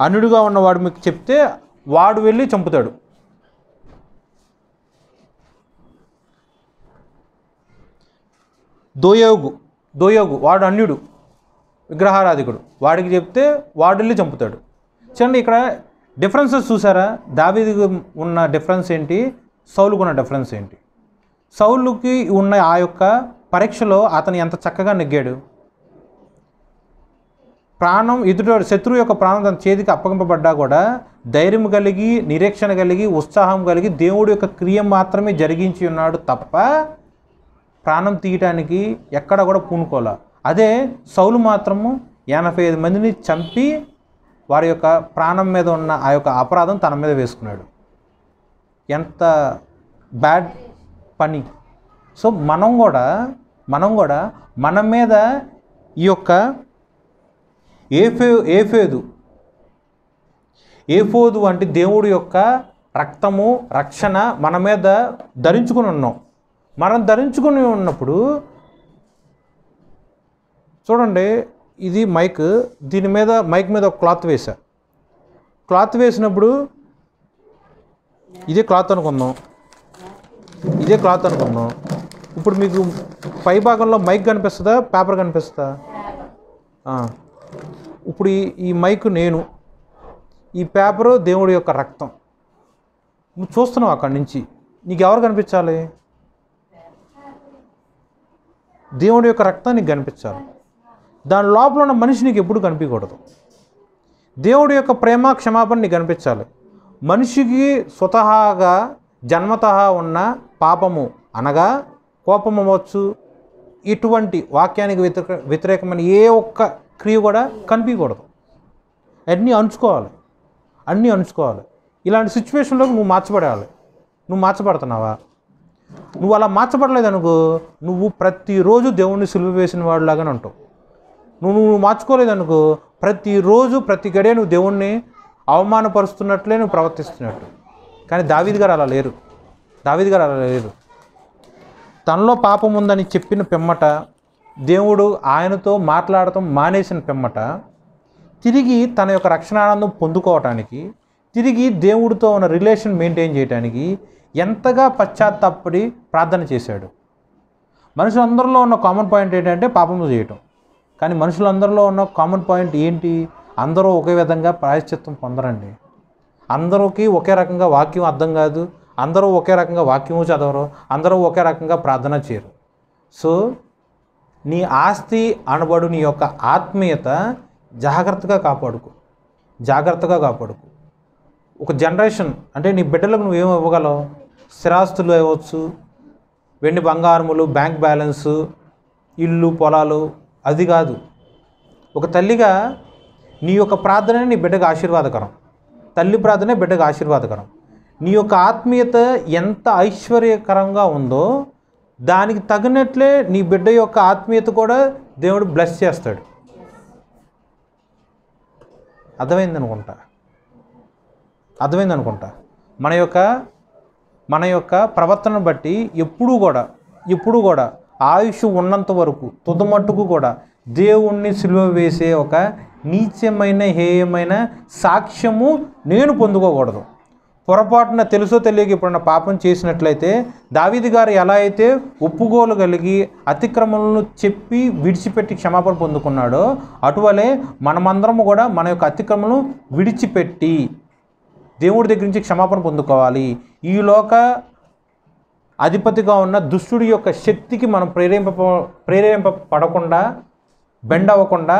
అన్యుడిగా ఉన్నవాడు మీకు చెప్తే వాడు వెళ్ళి చంపుతాడు. దోయోగు వాడు అన్యుడు, విగ్రహారాధికుడు, వాడికి చెప్తే వాడు వెళ్ళి చంపుతాడు. చూడండి ఇక్కడ డిఫరెన్సెస్ చూసారా? దావీదుకు ఉన్న డిఫరెన్స్ ఏంటి, సౌలుకు ఉన్న డిఫరెన్స్ ఏంటి? సౌలుకి ఉన్న ఆ యొక్క పరీక్షలో అతను ఎంత చక్కగా నెగ్గాడు. ప్రాణం శత్రువు యొక్క ప్రాణం తన చేతికి అప్పగింపబడ్డా కూడా ధైర్యం కలిగి, నిరీక్షణ కలిగి, ఉత్సాహం కలిగి దేవుడి యొక్క క్రియ మాత్రమే జరిగించి ఉన్నాడు తప్ప ప్రాణం తీయటానికి ఎక్కడ కూడా పూనుకోలే. అదే సౌలు మాత్రము 85 మందిని చంపి వారి యొక్క ప్రాణం మీద ఉన్న ఆ యొక్క అపరాధం తన మీద వేసుకున్నాడు. ఎంత బ్యాడ్ పని. సో మనం కూడా మన మీద ఈ యొక్క ఏఫోదు వంటి దేవుడి యొక్క రక్తము, రక్షణ మన మీద ధరించుకుని ఉన్నాం. మనం ధరించుకుని ఉన్నప్పుడు చూడండి, ఇది మైక్, దీని మీద మైక్ మీద ఒక క్లాత్ వేసా. క్లాత్ వేసినప్పుడు ఇదే క్లాత్ అనుకుందాం, ఇదే క్లాత్ అనుకుందాం. ఇప్పుడు మీకు పై భాగంలో మైక్ కనిపిస్తుందా, పేపర్ కనిపిస్తుందా? ఇప్పుడు ఈ మైక్ నేను, ఈ పేపరు దేవుడి యొక్క రక్తం. నువ్వు చూస్తున్నావు అక్కడి నుంచి, నీకు ఎవరు కనిపించాలి? దేవుడి యొక్క రక్తం నీకు కనిపించాలి. దాని లోపల ఉన్న మనిషి నీకు ఎప్పుడు కనిపించకూడదు. దేవుడి యొక్క ప్రేమ క్షమాపణ నీకు కనిపించాలి. మనిషికి స్వతహాగా జన్మతః ఉన్న పాపము అనగా కోపం అవ్వచ్చు, ఇటువంటి వాక్యానికి వ్యతిరేకమైన ఏ ఒక్క క్రియ కూడా కనిపించకూడదు. అన్నీ అణుచుకోవాలి, అన్నీ అణుచుకోవాలి. ఇలాంటి సిచ్యువేషన్లో నువ్వు మార్చబడాలి. నువ్వు మార్చబడుతున్నావా? నువ్వు అలా మార్చబడలేదనుకో, నువ్వు ప్రతిరోజు దేవుణ్ణి సిలువ వేసిన వాడిలాగానే ఉంటావు. నువ్వు మార్చుకోలేదనుకో, ప్రతిరోజు ప్రతి గడియ నువ్వు దేవుణ్ణి అవమానపరుస్తున్నట్లే నువ్వు ప్రవర్తిస్తున్నట్టు. కానీ దావీదు గారు అలా లేరు. దావీదు గారు అలా లేరు. తనలో పాపం ఉందని చెప్పిన పిమ్మట, దేవుడు ఆయనతో మాట్లాడటం మానేసిన పిమ్మట, తిరిగి తన యొక్క రక్షణానందం పొందుకోవటానికి, తిరిగి దేవుడితో ఉన్న రిలేషన్ మెయింటైన్ చేయడానికి ఎంతగా పశ్చాత్తాపడి ప్రార్థన చేశాడు. మనుషులందరిలో ఉన్న కామన్ పాయింట్ ఏంటంటే పాపం చేయటం. కానీ మనుషులందరిలో ఉన్న కామన్ పాయింట్ ఏంటి? అందరూ ఒకే విధంగా ప్రాయశ్చిత్తం పొందరండి. అందరికీ ఒకే రకంగా వాక్యం అర్థం కాదు, అందరూ ఒకే రకంగా వాక్యము చదవరు, అందరూ ఒకే రకంగా ప్రార్థన చేయరు. సో నీ ఆస్తి అనబడు నీ యొక్క ఆత్మీయత జాగ్రత్తగా కాపాడుకో, జాగ్రత్తగా కాపాడుకో. ఒక జనరేషన్ అంటే నీ బిడ్డలకు నువ్వేమో ఇవ్వగలవు? స్థిరాస్తులు ఇవ్వచ్చు, వెండి బంగారములు, బ్యాంక్ బ్యాలెన్సు, ఇల్లు, పొలాలు, అది కాదు. ఒక తల్లిగా నీ యొక్క ప్రార్థనే నీ బిడ్డకు ఆశీర్వాదకరం. తల్లి ప్రార్థనే బిడ్డకు ఆశీర్వాదకరం. నీ యొక్క ఆత్మీయత ఎంత ఐశ్వర్యకరంగా ఉందో దానికి తగినట్లే నీ బిడ్డ యొక్క ఆత్మీయత కూడా దేవుడు బ్లెస్ చేస్తాడు. అర్థమైందనుకుంటా. మన యొక్క ప్రవర్తనను బట్టి ఎప్పుడూ కూడా ఆయుష్ ఉన్నంత వరకు తుదమట్టుకు కూడా దేవుణ్ణి సిలువ వేసే ఒక నీచమైన హేయమైన సాక్ష్యము నేను పొందుకోకూడదు. పొరపాటున తెలుసో తెలియక ఎప్పుడన్నా పాపం చేసినట్లయితే దావీదు గారు ఎలా అయితే ఒప్పుకోలు కలిగి అతిక్రమలను చెప్పి విడిచిపెట్టి క్షమాపణ పొందుకున్నాడో, అటువలే మనమందరము కూడా మన యొక్క అతిక్రమలను విడిచిపెట్టి దేవుడి దగ్గర నుంచి క్షమాపణ పొందుకోవాలి. ఈ లోక అధిపతిగా ఉన్న దుష్టుడి యొక్క శక్తికి మనం ప్రేరేపింపబడకుండా, బెండ్ అవ్వకుండా,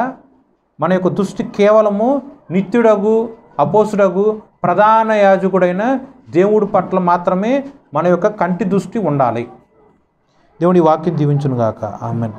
మన యొక్క దృష్టి కేవలము నిత్యుడగు అపోస్తుడగు ప్రధాన యాజకుడైన దేవుడి పట్ల మాత్రమే మన యొక్క కంటి దృష్టి ఉండాలి. దేవుడి వాక్యం దీవించును గాక. ఆమేన్.